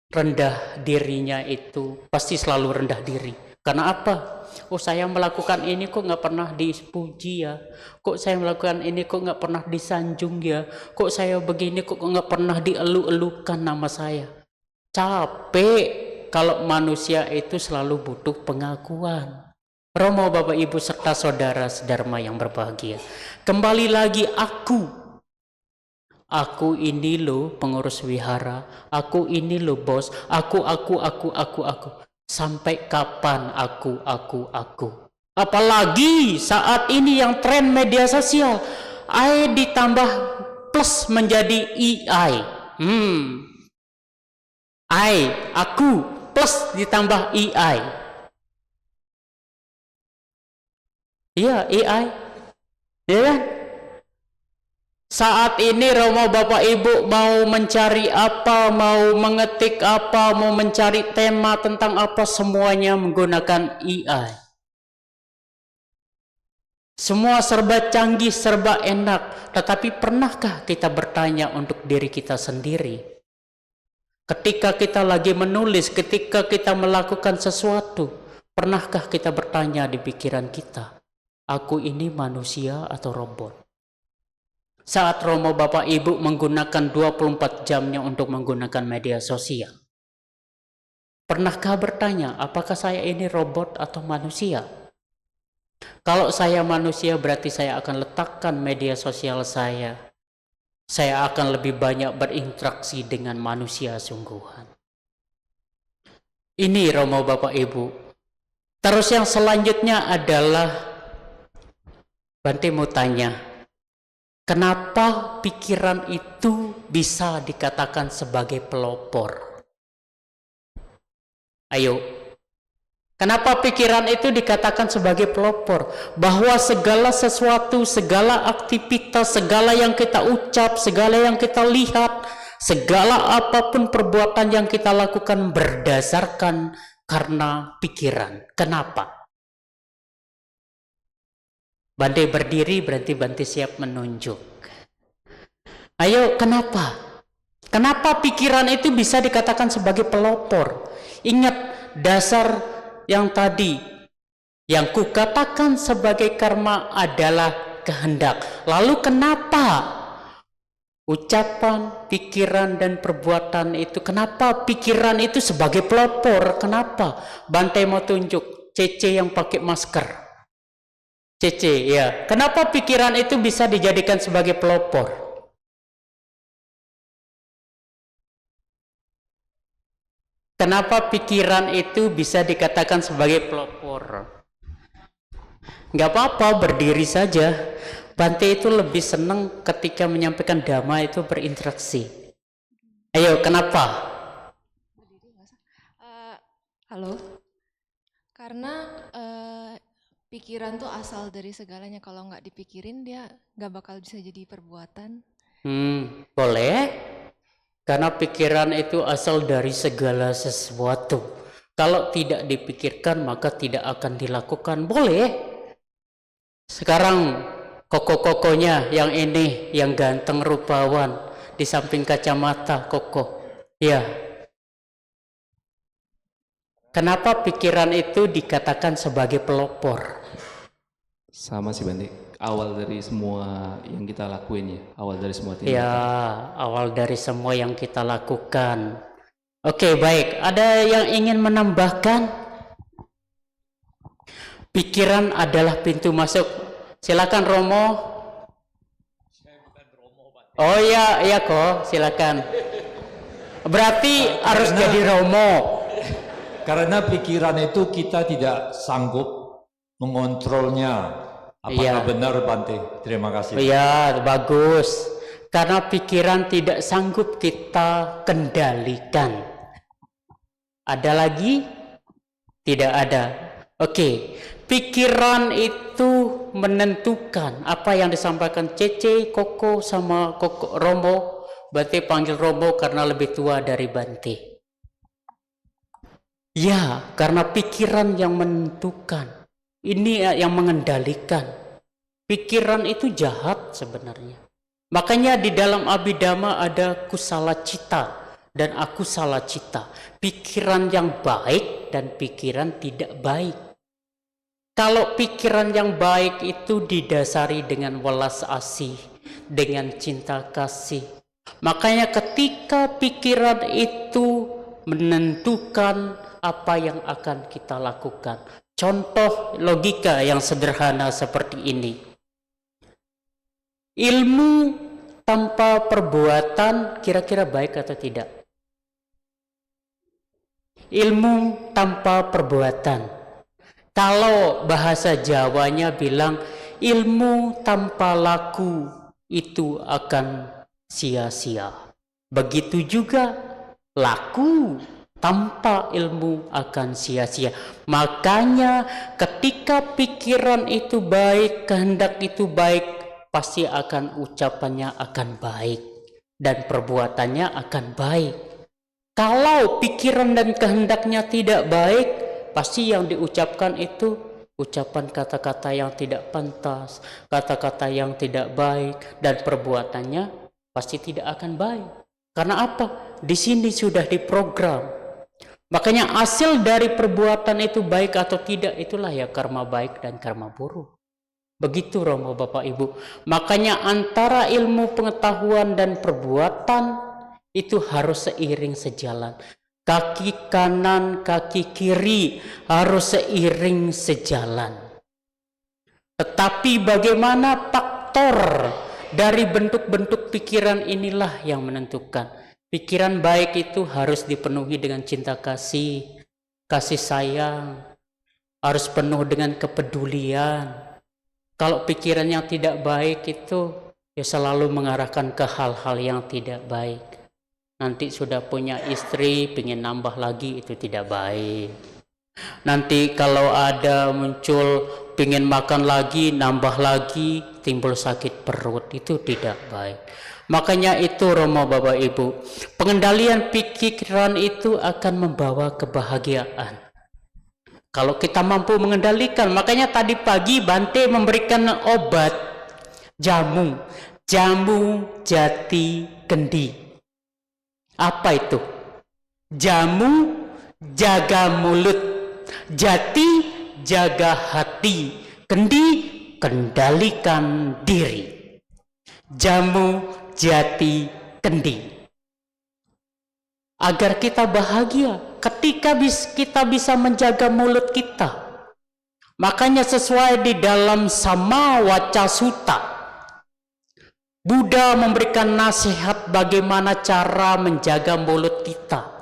rendah dirinya itu pasti selalu rendah diri. Karena apa? Oh, saya melakukan ini kok nggak pernah dipuji ya, kok saya melakukan ini kok nggak pernah disanjung ya, kok saya begini kok nggak pernah dielu-elukan nama saya. Capek kalau manusia itu selalu butuh pengakuan. Romo Bapak Ibu serta saudara sedharma yang berbahagia, kembali lagi aku ini loh pengurus wihara, aku ini loh bos, aku. Sampai kapan aku? Apalagi saat ini yang tren media sosial, I ditambah plus menjadi EI. Aku plus ditambah EI. Iya, AI. Ya kan? Saat ini Romo Bapak Ibu mau mencari apa, mau mengetik apa, mau mencari tema tentang apa, semuanya menggunakan AI. Semua serba canggih, serba enak. Tetapi pernahkah kita bertanya untuk diri kita sendiri? Ketika kita lagi menulis, ketika kita melakukan sesuatu, pernahkah kita bertanya di pikiran kita, aku ini manusia atau robot? Saat Romo Bapak Ibu menggunakan 24 jamnya untuk menggunakan media sosial, pernahkah bertanya, apakah saya ini robot atau manusia? Kalau saya manusia, berarti saya akan letakkan media sosial saya akan lebih banyak berinteraksi dengan manusia sungguhan. Ini Romo Bapak Ibu. Terus yang selanjutnya adalah, Bante mau tanya, kenapa pikiran itu bisa dikatakan sebagai pelopor? Ayo, kenapa pikiran itu dikatakan sebagai pelopor? Bahwa segala sesuatu, segala aktivitas, segala yang kita ucap, segala yang kita lihat, segala apapun perbuatan yang kita lakukan berdasarkan karena pikiran. Kenapa? Bante berdiri, berarti Bante siap menunjuk. Ayo, kenapa? Kenapa pikiran itu bisa dikatakan sebagai pelopor? Ingat dasar yang tadi, yang kukatakan sebagai karma adalah kehendak. Lalu kenapa ucapan, pikiran, dan perbuatan itu, kenapa pikiran itu sebagai pelopor? Kenapa? Bante mau tunjuk, Cece yang pakai masker. Cece, ya. Kenapa pikiran itu bisa dijadikan sebagai pelopor? Kenapa pikiran itu bisa dikatakan sebagai pelopor? Nggak apa-apa, berdiri saja. Bante itu lebih senang ketika menyampaikan dhamma itu berinteraksi. Ayo, kenapa? Halo. Karena pikiran tuh asal dari segalanya. Kalau nggak dipikirin, dia nggak bakal bisa jadi perbuatan. Boleh. Karena pikiran itu asal dari segala sesuatu. Kalau tidak dipikirkan, maka tidak akan dilakukan. Boleh. Sekarang koko-kokonya yang ini, yang ganteng rupawan, di samping kacamata koko. Ya. Kenapa pikiran itu dikatakan sebagai pelopor? Sama sih Bante, awal dari semua yang kita lakuin ya, awal dari semua tindakan. Ya, awal dari semua yang kita lakukan. Oke, baik. Ada yang ingin menambahkan? Pikiran adalah pintu masuk. Silakan Romo. Oh iya, iya kok, silakan. Berarti harus jadi Romo. Karena pikiran itu kita tidak sanggup mengontrolnya. Apakah benar Bante? Terima kasih. Iya, bagus. Karena pikiran tidak sanggup kita kendalikan. Ada lagi? Tidak ada. Oke, pikiran itu menentukan apa yang disampaikan Cece, Koko, sama Koko Romo. Bante panggil Romo karena lebih tua dari Bante. Ya, karena pikiran yang menentukan. Ini yang mengendalikan. Pikiran itu jahat sebenarnya. Makanya di dalam Abhidhamma ada kusala cita dan akusala cita. Pikiran yang baik dan pikiran tidak baik. Kalau pikiran yang baik itu didasari dengan welas asih, dengan cinta kasih. Makanya ketika pikiran itu menentukan apa yang akan kita lakukan. Contoh logika yang sederhana seperti ini. Ilmu tanpa perbuatan kira-kira baik atau tidak? Ilmu tanpa perbuatan. Kalau bahasa Jawanya bilang ilmu tanpa laku itu akan sia-sia. Begitu juga laku tanpa ilmu akan sia-sia. Makanya ketika pikiran itu baik, kehendak itu baik, pasti akan ucapannya akan baik dan perbuatannya akan baik. Kalau pikiran dan kehendaknya tidak baik, pasti yang diucapkan itu ucapan kata-kata yang tidak pantas, kata-kata yang tidak baik, dan perbuatannya pasti tidak akan baik. Karena apa? Di sini sudah diprogram. Makanya hasil dari perbuatan itu baik atau tidak, itulah ya karma baik dan karma buruk. Begitu Romo Bapak Ibu. Makanya antara ilmu pengetahuan dan perbuatan itu harus seiring sejalan. Kaki kanan, kaki kiri harus seiring sejalan. Tetapi bagaimana faktor dari bentuk-bentuk pikiran inilah yang menentukan. Pikiran baik itu harus dipenuhi dengan cinta kasih, kasih sayang, harus penuh dengan kepedulian. Kalau pikiran yang tidak baik itu ya selalu mengarahkan ke hal-hal yang tidak baik. Nanti sudah punya istri, pengen nambah lagi, itu tidak baik. Nanti kalau ada muncul pengen makan lagi, nambah lagi, timbul sakit perut, itu tidak baik. Makanya itu Romo Bapak Ibu, pengendalian pikiran itu akan membawa kebahagiaan. Kalau kita mampu mengendalikan, makanya tadi pagi Bante memberikan obat jamu jati kendi. Apa itu? Jamu jaga mulut, jati jaga hati, kendi kendalikan diri. Jamu jati kendi. Agar kita bahagia ketika kita bisa menjaga mulut kita. Makanya sesuai di dalam Samawwaca Sutta, Buddha memberikan nasihat bagaimana cara menjaga mulut kita.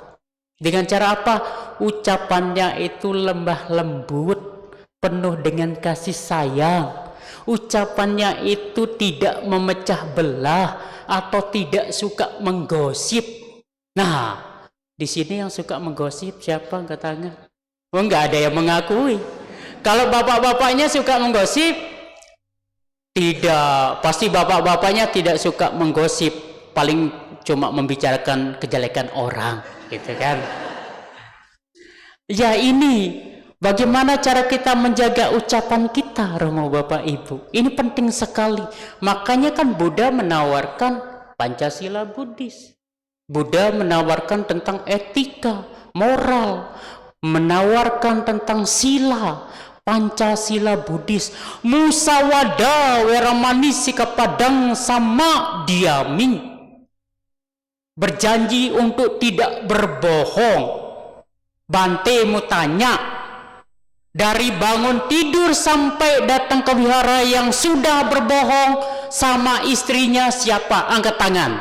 Dengan cara apa? Ucapannya itu lembah lembut, penuh dengan kasih sayang. Ucapannya itu tidak memecah belah atau tidak suka menggosip. Nah, di sini yang suka menggosip siapa? Angkat tangan. Oh, enggak ada yang mengakui. Kalau bapak-bapaknya suka menggosip, tidak. Pasti bapak-bapaknya tidak suka menggosip. Paling cuma membicarakan kejelekan orang, gitu kan? Ya ini, bagaimana cara kita menjaga ucapan kita? kita, Romo Bapak Ibu. Ini penting sekali. Makanya kan Buddha menawarkan Pancasila Buddhis. Buddha menawarkan tentang etika, moral, menawarkan tentang sila, Pancasila Buddhis, musawada weramani sikapadang sama diami. Berjanji untuk tidak berbohong. Bante mau tanya, dari bangun tidur sampai datang ke wihara yang sudah berbohong sama istrinya siapa? Angkat tangan.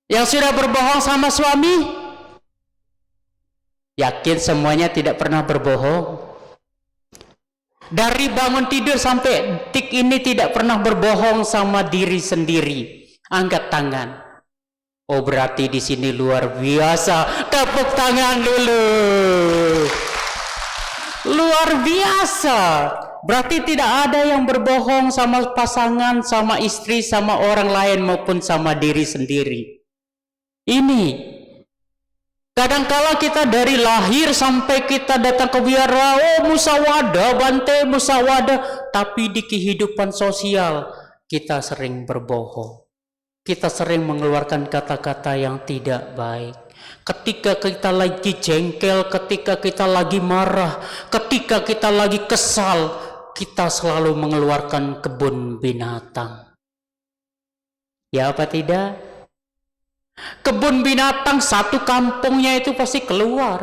Yang sudah berbohong sama suami? Yakin semuanya tidak pernah berbohong? Dari bangun tidur sampai detik ini tidak pernah berbohong sama diri sendiri. Angkat tangan. Oh, berarti di sini luar biasa. Tepuk tangan dulu. Luar biasa. Berarti tidak ada yang berbohong sama pasangan, sama istri, sama orang lain maupun sama diri sendiri. Ini kadangkala kita dari lahir sampai kita datang ke wihara, oh musawada, Bante musawada, tapi di kehidupan sosial kita sering berbohong. Kita sering mengeluarkan kata-kata yang tidak baik. Ketika kita lagi jengkel, ketika kita lagi marah, ketika kita lagi kesal, kita selalu mengeluarkan kebun binatang. Ya apa tidak? Kebun binatang satu kampungnya itu pasti keluar.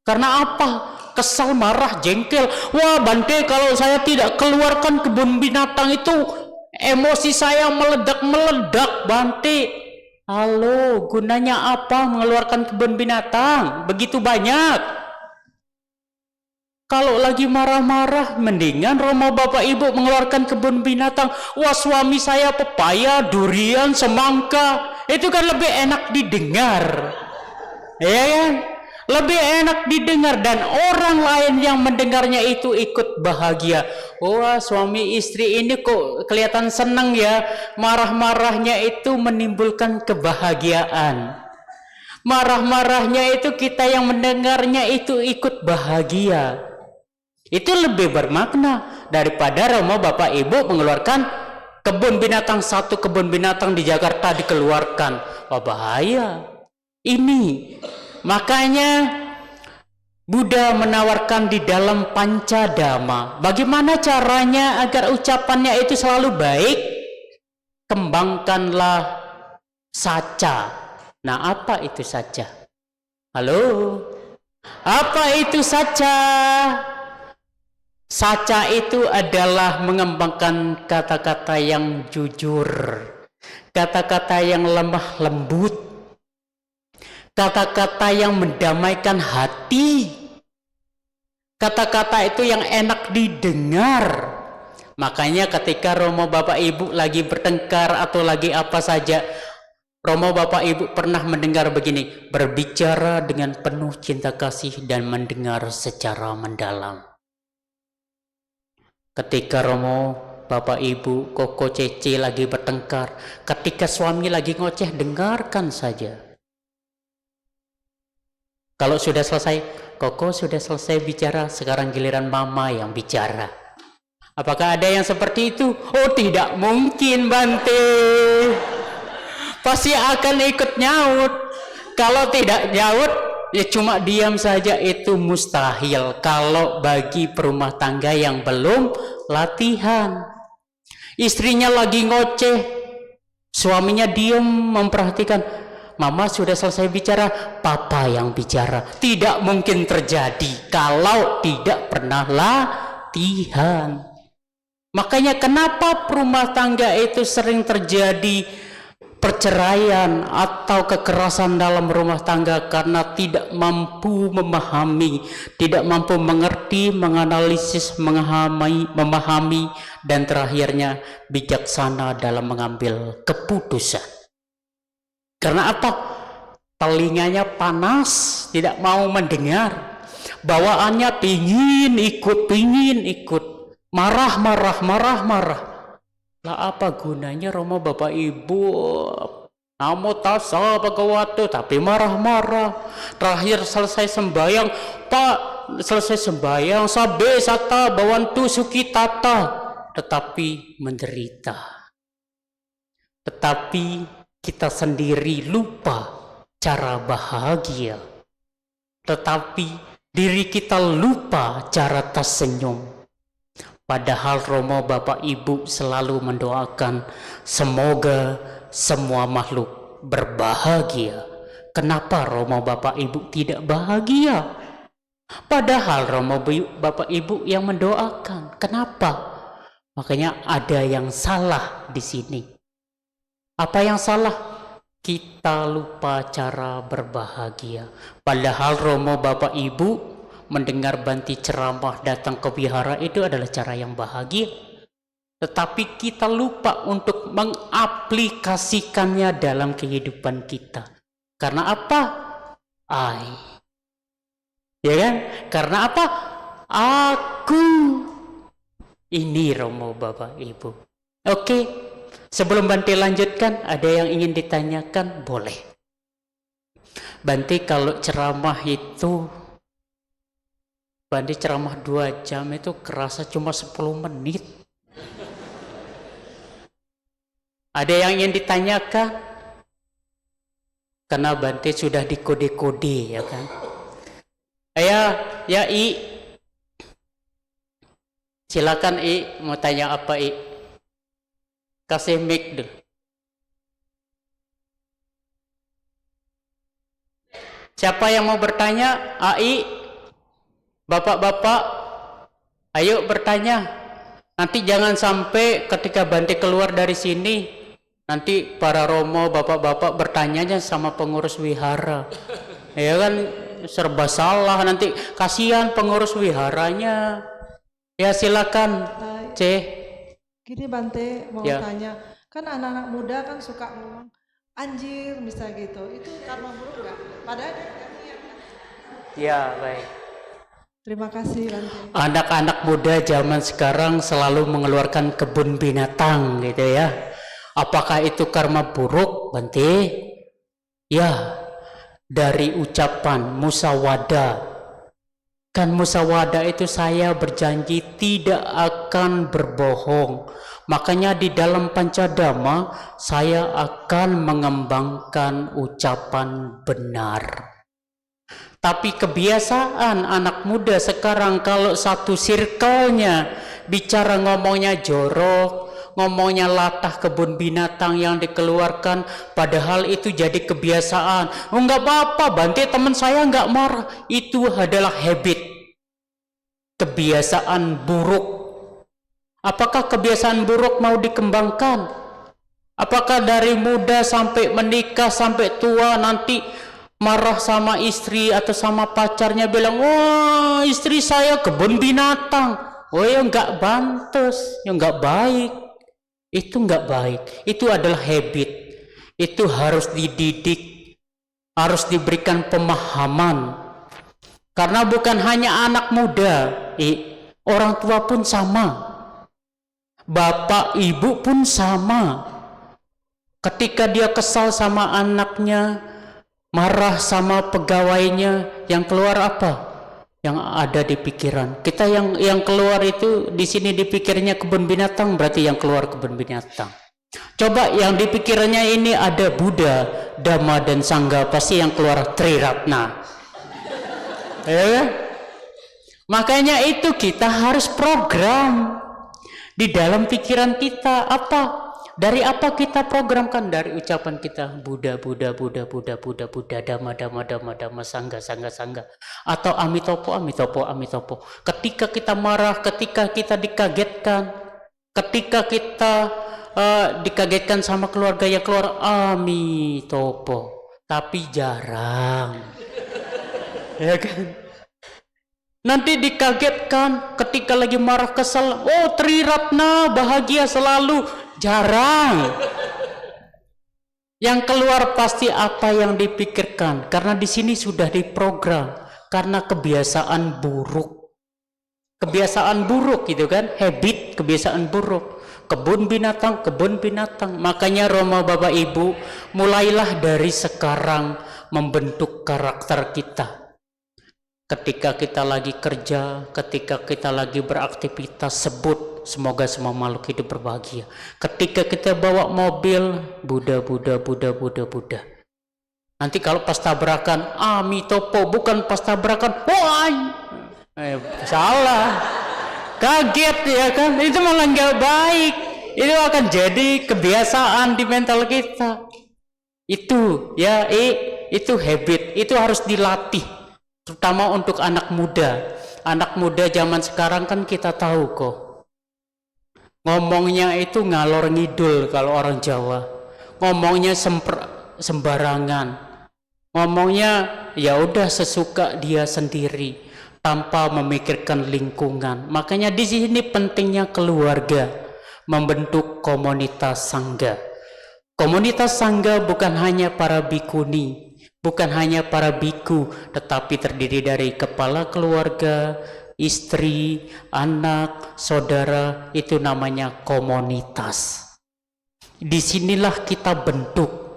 Karena apa? Kesal, marah, jengkel. Wah, Bante, kalau saya tidak keluarkan kebun binatang itu, emosi saya meledak-meledak, Bante. Halo, gunanya apa mengeluarkan kebun binatang? Begitu banyak. Kalau lagi marah-marah, mendingan Romo Bapak Ibu mengeluarkan kebun binatang. Wah, suami saya pepaya, durian, semangka. Itu kan lebih enak didengar. Ya kan? Lebih enak didengar dan orang lain yang mendengarnya itu ikut bahagia. Wah, suami istri ini kok kelihatan senang ya. Marah-marahnya itu menimbulkan kebahagiaan. Marah-marahnya itu kita yang mendengarnya itu ikut bahagia. Itu lebih bermakna daripada Romo Bapak Ibu mengeluarkan kebun binatang, satu kebun binatang di Jakarta dikeluarkan. Wah, bahaya. Ini makanya Buddha menawarkan di dalam Pancadhamma, bagaimana caranya agar ucapannya itu selalu baik? Kembangkanlah saca. Nah, apa itu saca? Halo? Apa itu saca? Saca itu adalah mengembangkan kata-kata yang jujur, kata-kata yang lemah lembut, kata-kata yang mendamaikan hati, kata-kata itu yang enak didengar. Makanya ketika Romo Bapak Ibu lagi bertengkar atau lagi apa saja, Romo Bapak Ibu pernah mendengar begini, berbicara dengan penuh cinta kasih dan mendengar secara mendalam. Ketika Romo Bapak Ibu, Koko Cece lagi bertengkar, ketika suami lagi ngoceh, dengarkan saja. Kalau sudah selesai, Koko sudah selesai bicara, sekarang giliran Mama yang bicara. Apakah ada yang seperti itu? Oh, tidak mungkin, Bante. Pasti akan ikut nyaut. Kalau tidak nyaut, ya cuma diam saja, itu mustahil kalau bagi perumah tangga yang belum latihan. Istrinya lagi ngoceh, suaminya diam memperhatikan. Mama sudah selesai bicara, Papa yang bicara. Tidak mungkin terjadi kalau tidak pernah latihan. Makanya kenapa perumah tangga itu sering terjadi perceraian atau kekerasan dalam rumah tangga, karena tidak mampu memahami, tidak mampu mengerti, menganalisis, memahami, dan terakhirnya bijaksana dalam mengambil keputusan. Karena apa? Telinganya panas, tidak mau mendengar. Bawaannya pingin ikut, marah. Lah apa gunanya Romo Bapak Ibu? Namo tassa bhagavato tapi marah-marah. Terakhir selesai sembahyang, Pak, selesai sembahyang, sabe sata bawantu sukitata, tetapi menderita. Tetapi kita sendiri lupa cara bahagia. Tetapi diri kita lupa cara tersenyum. Padahal Romo Bapak Ibu selalu mendoakan semoga semua makhluk berbahagia. Kenapa Romo Bapak Ibu tidak bahagia? Padahal Romo Bapak Ibu yang mendoakan. Kenapa? Makanya ada yang salah di sini. Apa yang salah? Kita lupa cara berbahagia. Padahal Romo Bapak Ibu mendengar Banti ceramah datang ke wihara itu adalah cara yang bahagia. Tetapi kita lupa untuk mengaplikasikannya dalam kehidupan kita. Karena apa? Ya kan? Karena apa? Aku. Ini Romo Bapak Ibu. Oke. Sebelum Banti lanjutkan, ada yang ingin ditanyakan? Boleh. Banti kalau ceramah itu Banti ceramah 2 jam itu kerasa cuma 10 menit. Ada yang ingin ditanyakan? Karena Banti sudah dikode-kode, ya kan? Ya I. Silakan I, mau tanya apa I? Kasih mic dulu. Siapa yang mau bertanya? AI? Bapak-bapak, ayo bertanya. Nanti jangan sampai ketika Banti keluar dari sini, nanti para Romo, bapak-bapak bertanyanya sama pengurus wihara. Ya kan, serba salah. Nanti kasihan pengurus wiharanya. Ya silakan, C. Gini Bante mau Ya. tanya, kan anak-anak muda kan suka ngomong anjir bisa gitu, itu karma buruk nggak? Padahal Ya baik. terima kasih Bante. Anak-anak muda zaman sekarang selalu mengeluarkan kebun binatang gitu ya. Apakah itu karma buruk, Bante? Ya, dari ucapan musawadah. Kan musawadah itu saya berjanji tidak akan berbohong. Makanya di dalam Pancadhamma saya akan mengembangkan ucapan benar. Tapi kebiasaan anak muda sekarang kalau satu circle-nya bicara ngomongnya jorok, ngomongnya latah kebun binatang yang dikeluarkan, padahal itu jadi kebiasaan. Enggak apa-apa Bante, teman saya enggak marah. Itu adalah habit, kebiasaan buruk. Apakah kebiasaan buruk mau dikembangkan? Apakah dari muda sampai menikah sampai tua nanti marah sama istri atau sama pacarnya bilang, wah istri saya kebun binatang. Oh ya enggak bantes, ya enggak baik. Itu enggak baik. Itu adalah habit. Itu harus dididik, harus diberikan pemahaman. Karena bukan hanya anak muda, orang tua pun sama. Bapak ibu pun sama. Ketika dia kesal sama anaknya, marah sama pegawainya, yang keluar apa? Yang ada di pikiran kita, yang keluar itu di sini dipikirnya kebun binatang, berarti yang keluar kebun binatang. Coba yang di pikirannya ini ada Buddha, Dhamma dan Sangha, pasti yang keluar Triratna. Makanya itu kita harus program di dalam pikiran kita. Apa? Dari apa kita programkan? Dari ucapan kita Buddha, Buddha, Buddha, Buddha, Buddha, Buddha, Dhamma, Dhamma, Dhamma, Dhamma, Sangha, Sangha, Sangha, atau Amitopo, Amitopo, Amitopo. Ketika kita marah, ketika kita dikagetkan, ketika kita dikagetkan sama keluarga, yang keluar Amitopo, tapi jarang. Ya kan? Nanti dikagetkan ketika lagi marah kesel, oh Triratna bahagia selalu, jarang. Yang keluar pasti apa yang dipikirkan, karena di sini sudah diprogram, karena kebiasaan buruk gitu kan, habit, kebiasaan buruk. Kebun binatang. Makanya Romo Bapak Ibu, mulailah dari sekarang membentuk karakter kita. Ketika kita lagi kerja, ketika kita lagi beraktivitas, sebut semoga semua makhluk hidup berbahagia. Ketika kita bawa mobil, Buddha, Buddha, Buddha, Buddha, Buddha. Nanti kalau pas tabrakan, Amitopo, bukan pas tabrakan, wah, salah, kaget ya kan, itu malah nggak baik. Itu akan jadi kebiasaan di mental kita. Itu ya, itu habit, itu harus dilatih, terutama untuk anak muda. Anak muda zaman sekarang kan kita tahu kok, ngomongnya itu ngalor ngidul kalau orang Jawa, ngomongnya sembarangan. Ngomongnya ya udah sesuka dia sendiri tanpa memikirkan lingkungan. Makanya di sini pentingnya keluarga membentuk komunitas sangga. Komunitas sangga bukan hanya para bikuni, bukan hanya para biku, tetapi terdiri dari kepala keluarga, istri, anak, saudara. Itu namanya komunitas. Disinilah kita bentuk.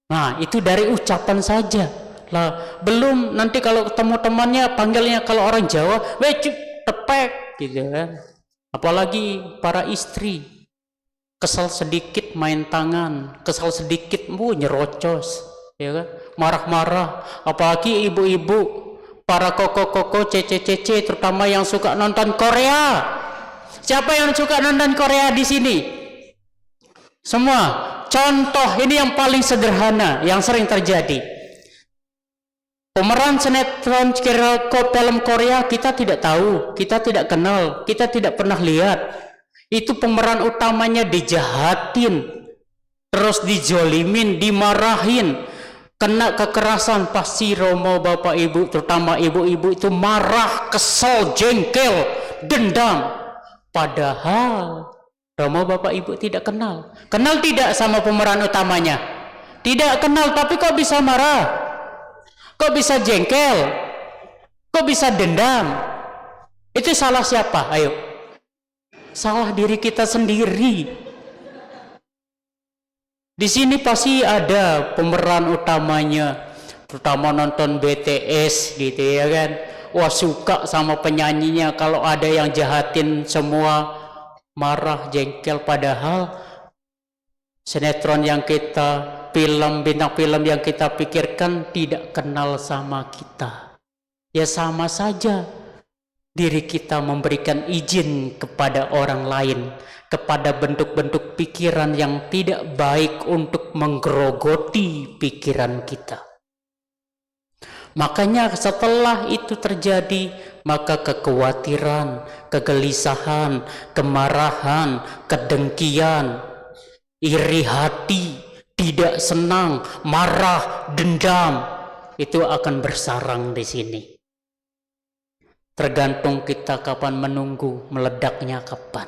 Nah, itu dari ucapan saja lah, belum nanti kalau ketemu temannya panggilnya kalau orang Jawa tepek gitu kan. Apalagi para istri, kesal sedikit main tangan, kesal sedikit nyerocos ya kan, marah-marah. Apalagi ibu-ibu, para koko-koko, cece-cece, terutama yang suka nonton Korea. Siapa yang suka nonton Korea di sini? Semua. Contoh ini yang paling sederhana yang sering terjadi. Pemeran sinetron film Korea kita tidak tahu, kita tidak kenal, kita tidak pernah lihat. Itu pemeran utamanya dijahatin, terus dijolimin, dimarahin, kena kekerasan. Pasti Romo, Bapak Ibu, terutama ibu-ibu itu marah, kesel, jengkel, dendam. Padahal Romo, Bapak Ibu tidak kenal. Kenal tidak sama pemeran utamanya? Tidak kenal, tapi kok bisa marah? Kok bisa jengkel? Kok bisa dendam? Itu salah siapa? Ayo. Salah diri kita sendiri. Di sini pasti ada pemeran utamanya, terutama nonton BTS gitu ya kan. Wah, suka sama penyanyinya, kalau ada yang jahatin semua marah, jengkel. Padahal sinetron yang kita, bintang film yang kita pikirkan tidak kenal sama kita. Ya sama saja diri kita memberikan izin kepada orang lain, kepada bentuk-bentuk pikiran yang tidak baik untuk menggerogoti pikiran kita. Makanya setelah itu terjadi, maka kekhawatiran, kegelisahan, kemarahan, kedengkian, iri hati, tidak senang, marah, dendam, itu akan bersarang di sini. Tergantung kita kapan menunggu meledaknya kapan.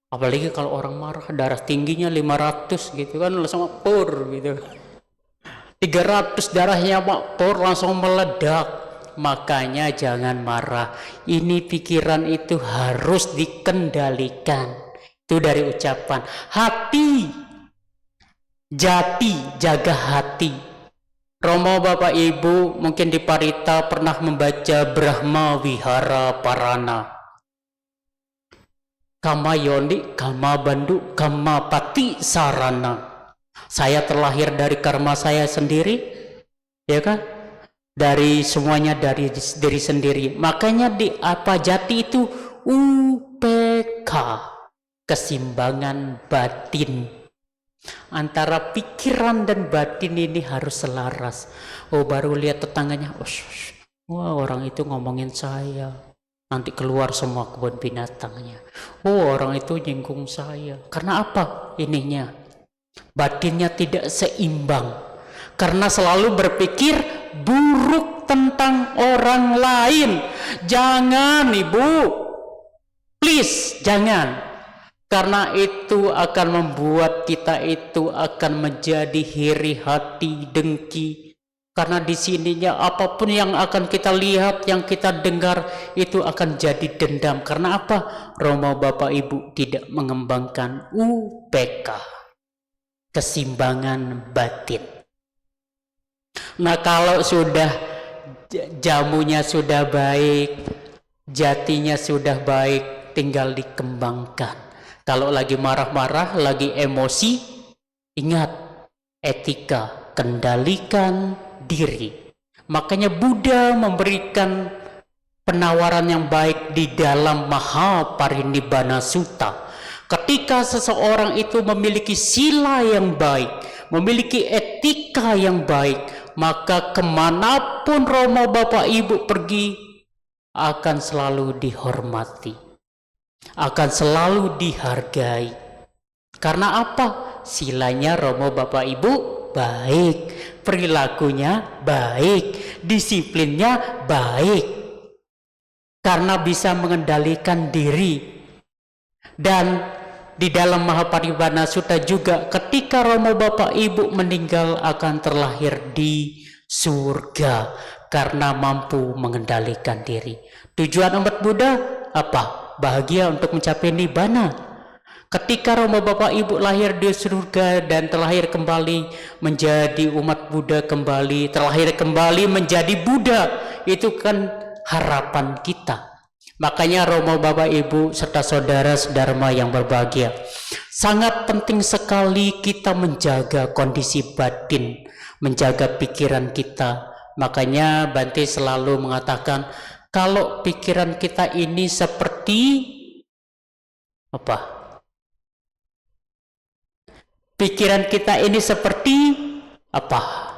Apalagi kalau orang marah, darah tingginya 500 gitu kan, langsung pur gitu. 300 darahnya pur langsung meledak. Makanya jangan marah. Ini pikiran itu harus dikendalikan. Itu dari ucapan. Hati, jati, jaga hati. Romo, Bapak Ibu, mungkin di Parita pernah membaca Brahma Wihara Parana. Kama Yoni, Kama Bandu, Kama Pati Sarana. Saya terlahir dari karma saya sendiri, ya kan? Dari semuanya dari diri sendiri. Makanya di apa jati itu UPK, keseimbangan batin. Antara pikiran dan batin ini harus selaras. Oh, baru lihat tetangganya, wah orang itu ngomongin saya, nanti keluar semua kebun binatangnya. Oh, orang itu nyinggung saya. Karena apa? Ininya batinnya tidak seimbang, karena selalu berpikir buruk tentang orang lain. Jangan Ibu, please jangan, karena itu akan membuat kita itu akan menjadi iri hati, dengki. Karena di sininya apapun yang akan kita lihat, yang kita dengar, itu akan jadi dendam. Karena apa? Romo, Bapak Ibu tidak mengembangkan UPK, keseimbangan batin. Nah, kalau sudah jamunya sudah baik, jatinya sudah baik, tinggal dikembangkan. Kalau lagi marah-marah, lagi emosi, ingat etika, kendalikan diri. Makanya Buddha memberikan penawaran yang baik di dalam Mahaparinibbana Sutta. Ketika seseorang itu memiliki sila yang baik, memiliki etika yang baik, maka kemanapun Romo Bapak Ibu pergi akan selalu dihormati, akan selalu dihargai. Karena apa? Silanya Romo Bapak Ibu baik, perilakunya baik, disiplinnya baik, karena bisa mengendalikan diri. Dan di dalam Mahaparinibbana Sutta juga, ketika Romo Bapak Ibu meninggal akan terlahir di surga karena mampu mengendalikan diri. Tujuan umat Buddha apa? Bahagia untuk mencapai nibbana. Ketika Romo Bapak Ibu lahir di surga dan terlahir kembali menjadi umat Buddha kembali, terlahir kembali menjadi Buddha, itu kan harapan kita. Makanya Romo Bapak Ibu serta saudara sedharma yang berbahagia, sangat penting sekali kita menjaga kondisi batin, menjaga pikiran kita. Makanya Bante selalu mengatakan, kalau pikiran kita ini seperti apa? Pikiran kita ini seperti apa?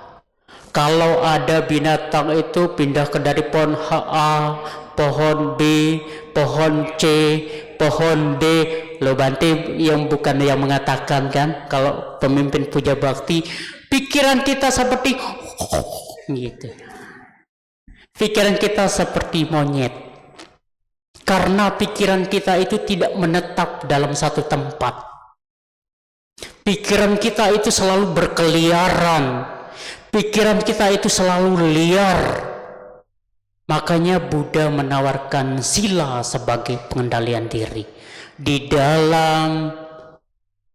Kalau ada binatang itu pindah ke dari pohon A, pohon B, pohon C, pohon D. Lo Bante yang bukan yang mengatakan kan, kalau pemimpin puja bakti, pikiran kita seperti gitu. Pikiran kita seperti monyet. Karena pikiran kita itu tidak menetap dalam satu tempat. Pikiran kita itu selalu berkeliaran. Pikiran kita itu selalu liar. Makanya Buddha menawarkan sila sebagai pengendalian diri. Di dalam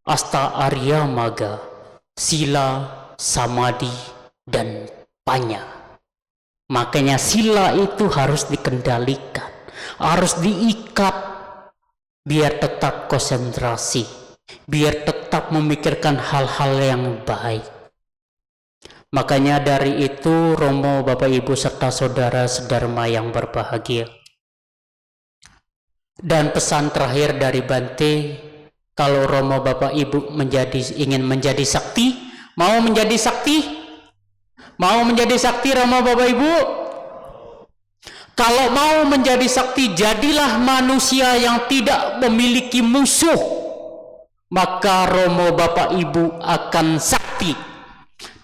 Asta Arya Magga, sila, samadhi, dan panya. Makanya sila itu harus dikendalikan, harus diikat, biar tetap konsentrasi, biar tetap memikirkan hal-hal yang baik. Makanya dari itu Romo Bapak Ibu serta saudara sedharma yang berbahagia. Dan pesan terakhir dari Bante, kalau Romo Bapak Ibu ingin menjadi sakti, mau menjadi sakti? Mau menjadi sakti Romo Bapak Ibu? Kalau mau menjadi sakti, jadilah manusia yang tidak memiliki musuh. Maka Romo Bapak Ibu akan sakti.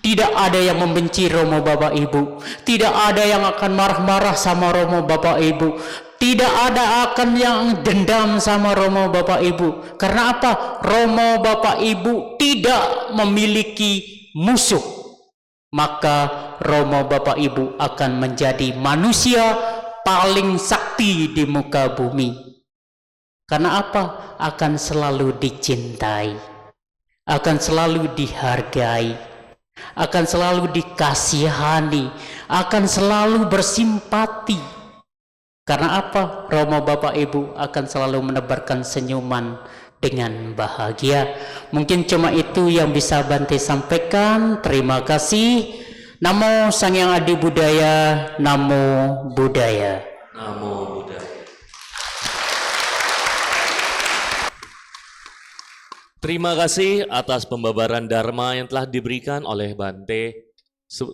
Tidak ada yang membenci Romo Bapak Ibu. Tidak ada yang akan marah-marah sama Romo Bapak Ibu. Tidak ada akan yang dendam sama Romo Bapak Ibu. Karena apa? Romo Bapak Ibu tidak memiliki musuh. Maka Romo Bapak Ibu akan menjadi manusia paling sakti di muka bumi. Karena apa? Akan selalu dicintai, akan selalu dihargai, akan selalu dikasihani, akan selalu bersimpati. Karena apa? Romo Bapak Ibu akan selalu menebarkan senyuman dengan bahagia. Mungkin cuma itu yang bisa Bante sampaikan. Terima kasih. Namo Sang Hyang Adi Budaya, Namo Buddhaya. Namo Buddhaya. Terima kasih atas pembabaran Dharma yang telah diberikan oleh Bante.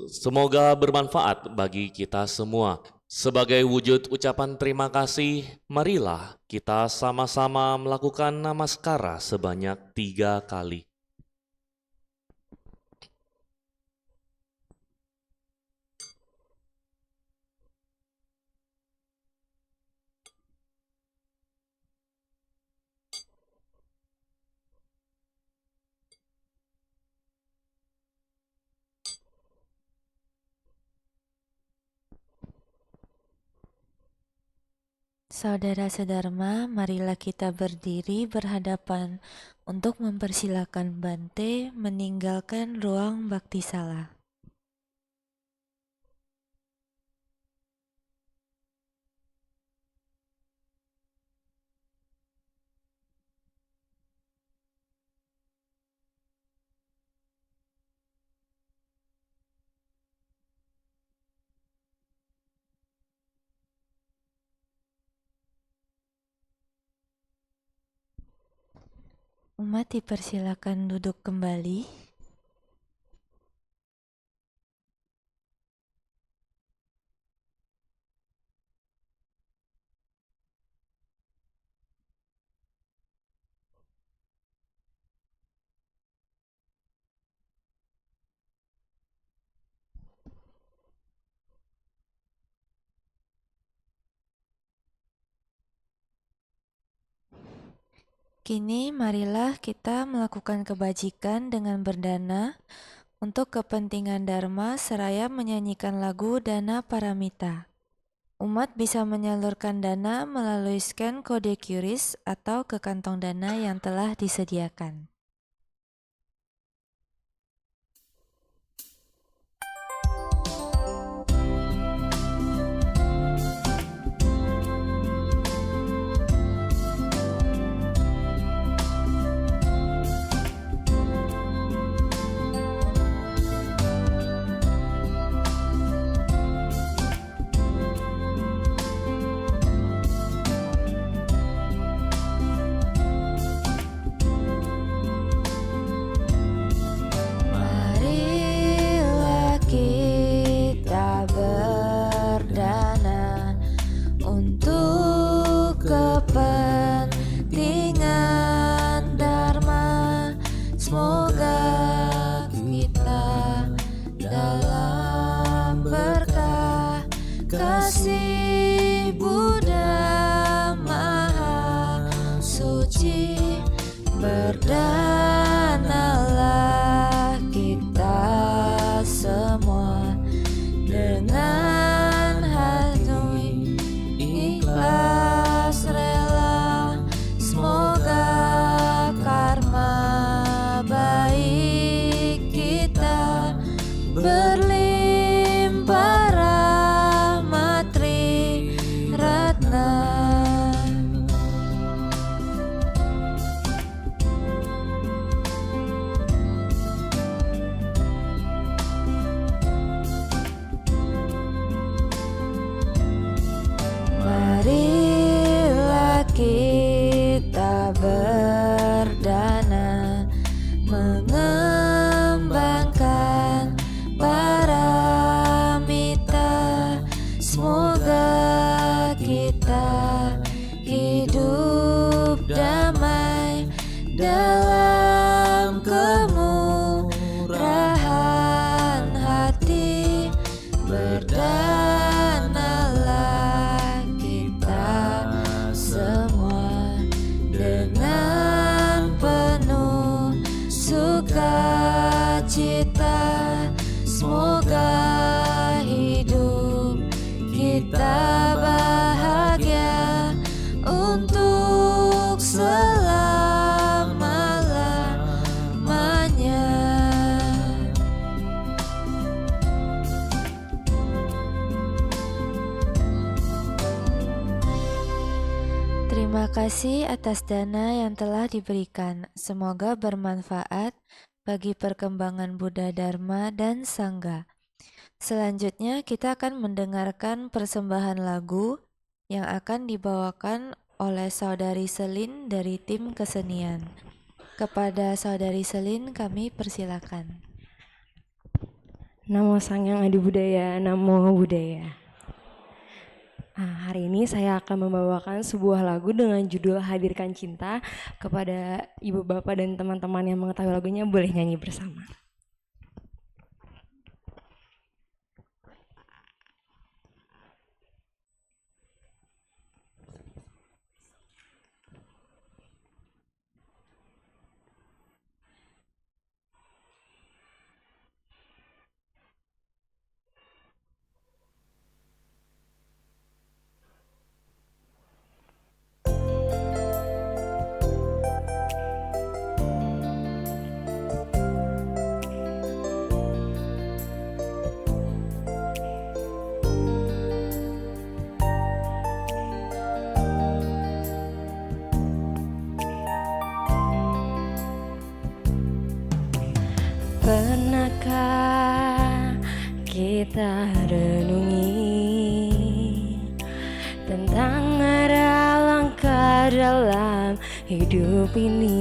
Semoga bermanfaat bagi kita semua. Sebagai wujud ucapan terima kasih, marilah kita sama-sama melakukan namaskara sebanyak 3 kali. Saudara sedharma, marilah kita berdiri berhadapan untuk mempersilakan Bante meninggalkan ruang bakti sala. Umat dipersilakan duduk kembali. Kini marilah kita melakukan kebajikan dengan berdana untuk kepentingan Dharma seraya menyanyikan lagu Dana Paramita. Umat bisa menyalurkan dana melalui scan kode QRIS atau ke kantong dana yang telah disediakan. Marilah kita berdana untuk kepentingan Dharma. Semoga kita dalam berkah kasih Buddha Maha Suci. Berdanalah kita semua dengan hati ikhlas rela. Semoga karma baik kita berlimpah rahmat Tri Ratna. Marilah kita berdana mengembangkan paramita. Semoga kita hidup damai dalam kemurahan hati. Berdanalah kita semua dengan penuh sukacita. Semoga hidup kita bahagia untuk selama-lamanya. Terima kasih atas dana yang telah diberikan. Semoga bermanfaat bagi perkembangan Buddha Dharma dan Sangha. Selanjutnya kita akan mendengarkan persembahan lagu yang akan dibawakan oleh Saudari Selin dari tim kesenian. Kepada Saudari Selin kami persilakan. Namo Sangyang Adi Budaya, Namo Buddhaya. Hari ini saya akan membawakan sebuah lagu dengan judul Hadirkan Cinta. Kepada ibu bapak dan teman-teman yang mengetahui lagunya boleh nyanyi bersama. Pernahkah kita renungi tentang arah langkah dalam hidup ini.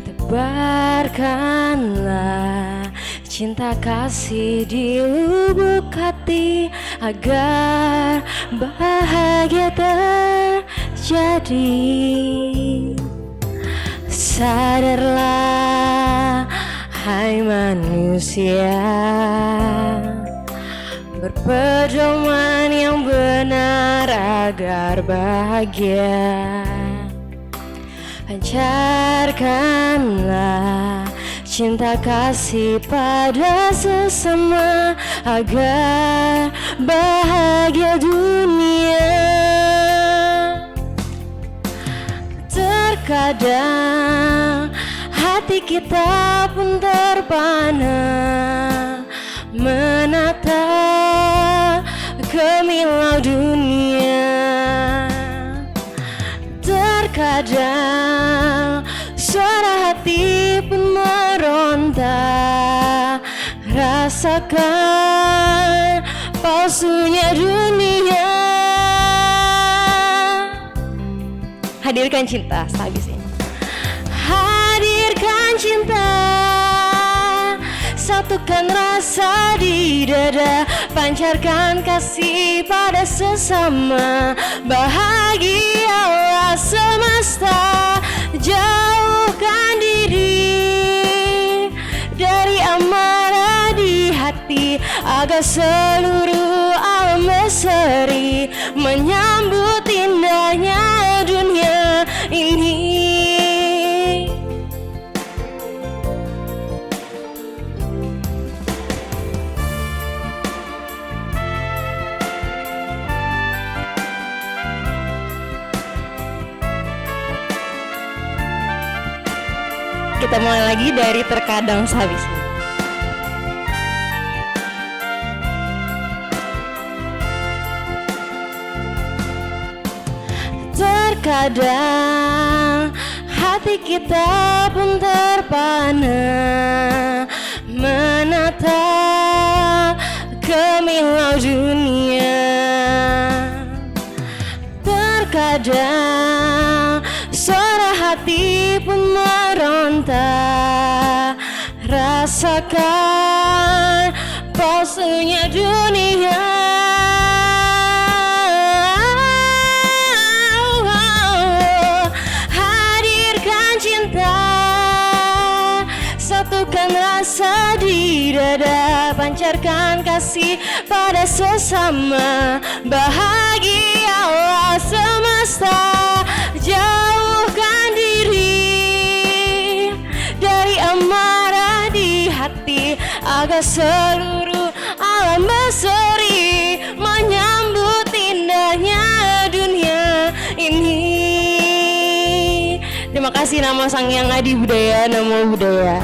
Tebarkanlah cinta kasih di lubuk hati agar bahagia terjadi. Sadarlah hai manusia, berpedoman yang benar agar bahagia. Pancarkanlah cinta kasih pada sesama agar bahagia dunia. Terkadang hati kita pun terpana menatap kemilau dunia. Terkadang suara hati pun meronta, rasakan palsunya dunia. Hadirkan cinta sehabis ini. Hadirkan cinta, satukan rasa di dada, pancarkan kasih pada sesama, bahagialah semesta. Jauhkan diri dari amarah di hati agar seluruh alam berseri menyambut indahnya dunia ini. Kita mulai lagi dari terkadang sehabis ini. Terkadang hati kita pun terpana menatap kemilau dunia. Terkadang suara hati pun meronta, rasakan palsunya dunia. Hadirkan cinta, satukan rasa di dada, pancarkan kasih pada sesama, bahagialah semesta. Jauhkan diri dari amarah di hati agar seluruh alam berseri menyambut indahnya dunia ini. Terima kasih Nama Sang Hyang Adi Budaya, Namo Buddhaya.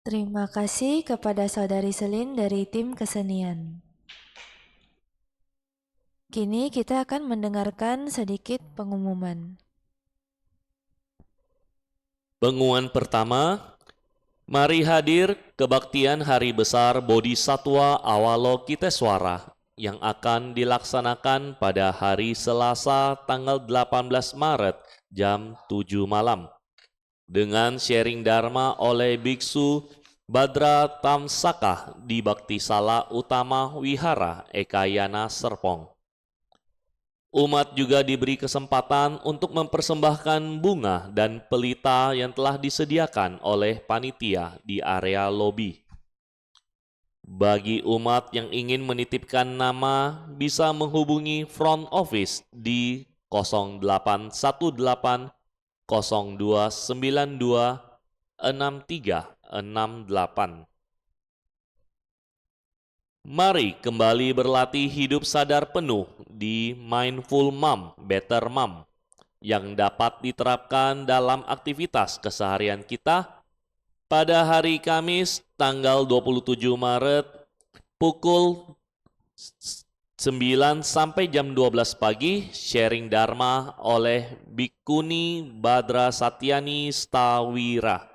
Terima kasih kepada Saudari Selin dari tim kesenian. Kini kita akan mendengarkan sedikit pengumuman. Pengumuman pertama, mari hadir kebaktian Hari Besar Bodhisatwa Avalokiteswara yang akan dilaksanakan pada hari Selasa tanggal 18 Maret jam 7 malam dengan sharing Dharma oleh Biksu Badra Tamsaka di Bhaktisala Utama Wihara Ekayana Serpong. Umat juga diberi kesempatan untuk mempersembahkan bunga dan pelita yang telah disediakan oleh panitia di area lobi. Bagi umat yang ingin menitipkan nama, bisa menghubungi front office di 0818 0292 6368. Mari kembali berlatih hidup sadar penuh di Mindful Mom, Better Mom yang dapat diterapkan dalam aktivitas keseharian kita pada hari Kamis tanggal 27 Maret pukul 9 sampai jam 12 pagi sharing Dharma oleh Bikuni Badra Satyani Stawira.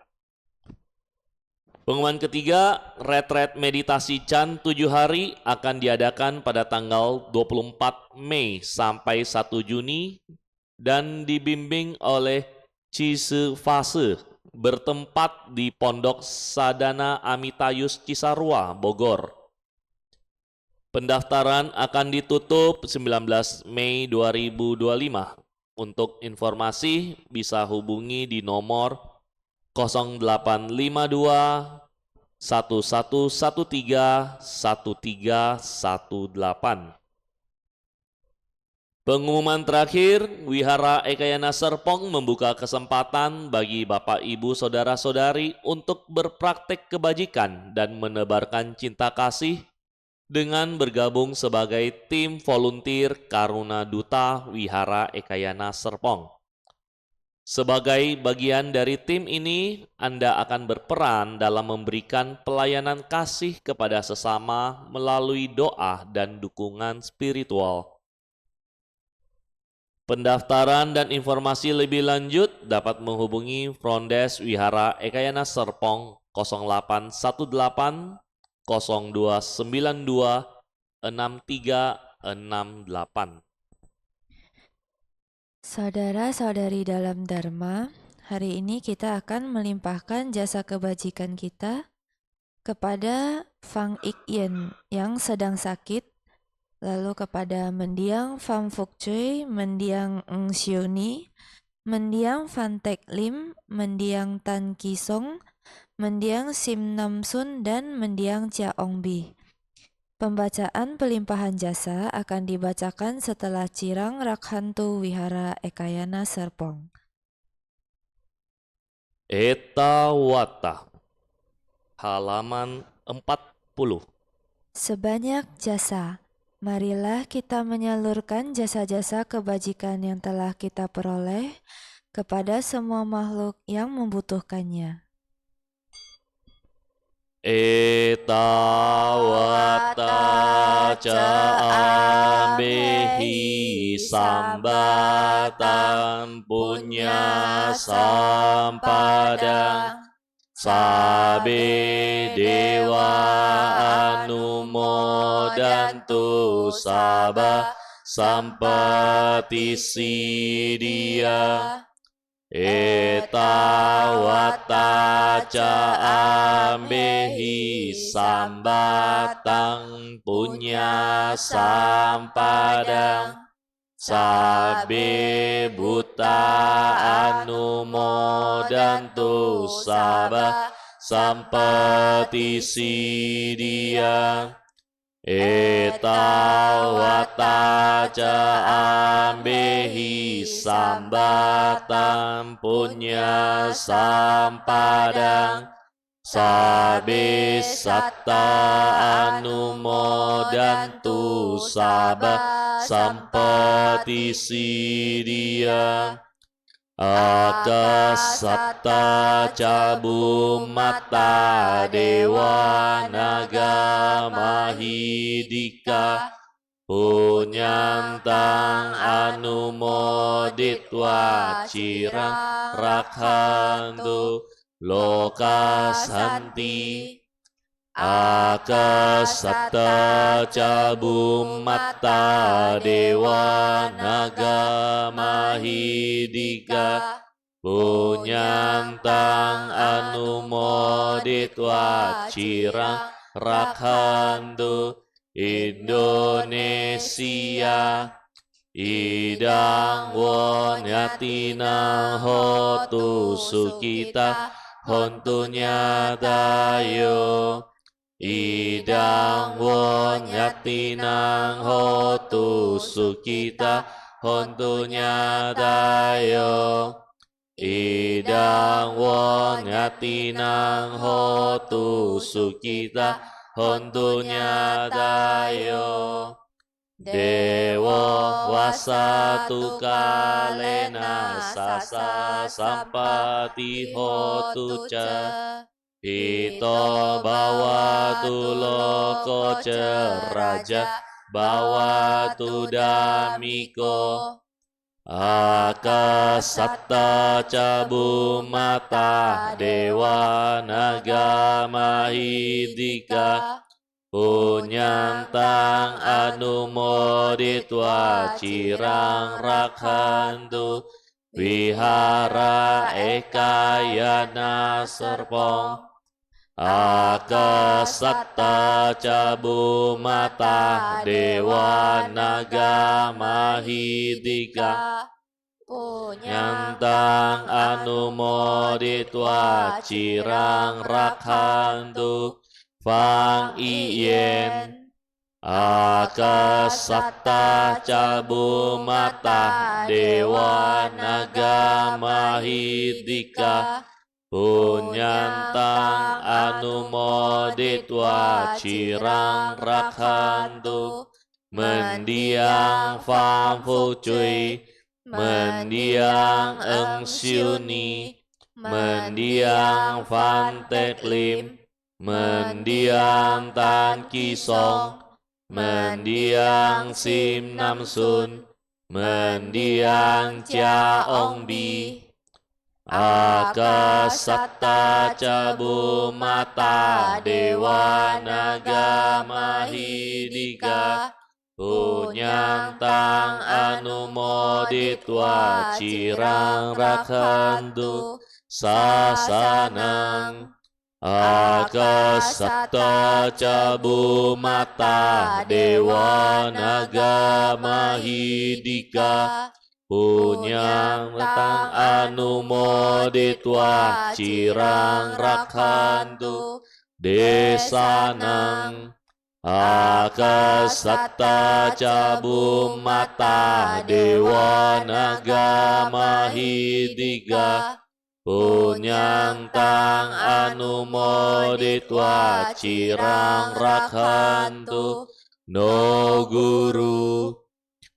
Pengumuman ketiga, retret meditasi Chan 7 hari akan diadakan pada tanggal 24 Mei sampai 1 Juni dan dibimbing oleh Cise Fase bertempat di Pondok Sadana Amitayus Cisarua, Bogor. Pendaftaran akan ditutup 19 Mei 2025. Untuk informasi bisa hubungi di nomor 0852 1113 1318. Pengumuman terakhir, Wihara Ekayana Serpong membuka kesempatan bagi Bapak Ibu Saudara-saudari untuk berpraktek kebajikan dan menebarkan cinta kasih dengan bergabung sebagai tim volunteer Karuna Duta Wihara Ekayana Serpong. Sebagai bagian dari tim ini, Anda akan berperan dalam memberikan pelayanan kasih kepada sesama melalui doa dan dukungan spiritual. Pendaftaran dan informasi lebih lanjut dapat menghubungi Front Desk Wihara Ekayana Serpong 0818 0292 6368. Saudara-saudari dalam Dharma, hari ini kita akan melimpahkan jasa kebajikan kita kepada Fang Ik Yen yang sedang sakit, lalu kepada Mendiang Pham Phuc Choi, Mendiang Ng Sioni, Mendiang Phan Tek Lim, Mendiang Tan Ki Song, Mendiang Sim Nam Sun, dan Mendiang Chia Ong Bi. Pembacaan pelimpahan jasa akan dibacakan setelah Cirang Rakhantu Wihara Ekayana Serpong. Eta Wata, halaman 40. Sebanyak jasa, marilah kita menyalurkan jasa-jasa kebajikan yang telah kita peroleh kepada semua makhluk yang membutuhkannya. Eta Wata Ca Ambehi Sambatan Punya Sampadang Sabe Dewa Anumodantu Sabah Sampati Siddhya. Eta Wata Ca Ambehi Sambatang Punya Sampadang Sabe Buta Anumodantu Sabah Sampati Siddhya. Eta Wata Ca Ambehi Sambatang Punya Sampadang Sabe Satta Anumodantu Sabah Sampati Siddhya. Akasatta Cabumata Dewa Naga Mahidika Punyantang Anumoditwa Cirang Rakhantu Lokasanti. Akasatta Cabumata Dewa Naga Mahidika Punyantang Anumoditwa Cirang Rakhantu Indonesia. Idang won yatinang hotu sukita hontunya dayo. Idang won yatinang hotu sukita hontunya dayo. Idang won yatinang hotu sukita hontunya dayo. Dewa wasatu kalena sasa sampati hotu ca. Pito bawatu loko ceraja bawatu damiko. Akasatta cabumata Dewa Naga Mahidika Punyantang anumoditwa cirang rakhantu Wihara ekayana serpong Akasatta cabumata Dewa Naga Mahidika Punyantang anumoditwa cirang rakhantu Fang Iyen Akasatta cabumata Dewa Naga Mahidika Punyantang anumoditwa cirang rakhantu Mendiang Pham Phu Chui Mendiang Eng Siu Ni Mendiang Phan Tec Lim Mendiang Tan Ki Song Mendiang Sim Nam Sun Mendiang Chia Ong Bi Akasatta cabumata Dewa Naga Mahidika Punyantang anumoditwa cirang rakhantu sasanang Akasatta cabumata Dewa Naga Mahidika Punyantang anumoditwa cirang rakhantu desanang Akasatta cabumata Dewa Naga Mahidika Punyantang anumoditwa cirang rakhantu no guru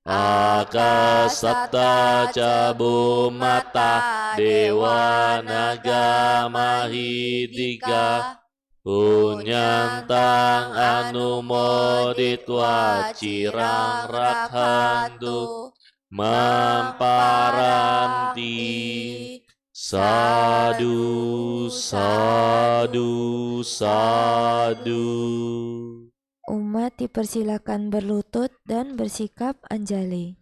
Akasatta cabumata Dewa Naga Mahidika Punyantang anumoditwa cirang rakhantu Mamparanti Sadu, sadu, sadu. Umat dipersilakan berlutut dan bersikap anjali.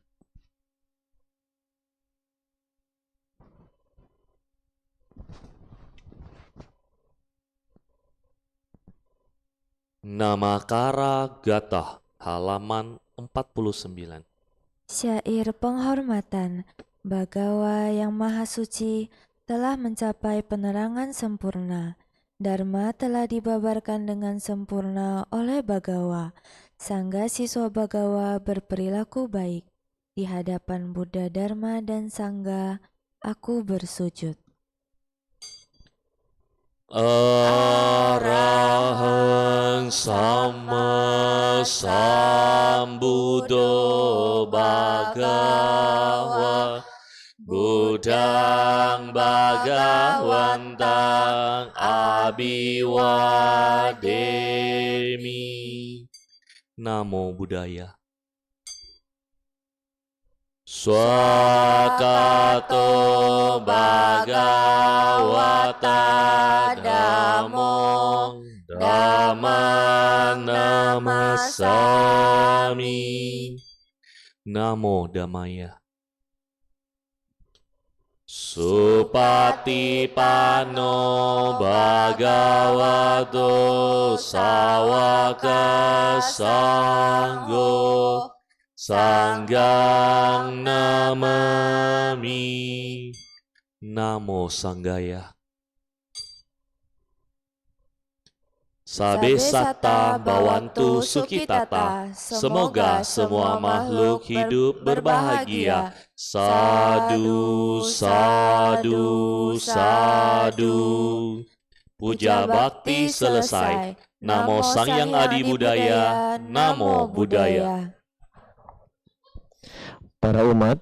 Namakara Gatha halaman 49. Syair penghormatan. Bagawa yang Maha Suci telah mencapai penerangan sempurna. Dharma telah dibabarkan dengan sempurna oleh Bagawa. Sangga siswa Bagawa berperilaku baik. Di hadapan Buddha, Dharma, dan Sangga, aku bersujud. Arahang Sama Sambuddho Bhagawa Buddhang Bhagawantang Abhiwademi. Namo Buddhaya. Swakato Bhagavata Dhammo Dhamma Namasami. Namo Dhammaya. Supatipano Bhagavato Sawaka Sanggo Sanggang namami. Namo Sanggaya. Sabe satta bawantu sukitata. Semoga semua makhluk hidup berbahagia. Sadu, sadu, sadu. Puja bakti selesai. Namo Sang Hyang Adi Budaya. Namo Buddhaya. Para umat,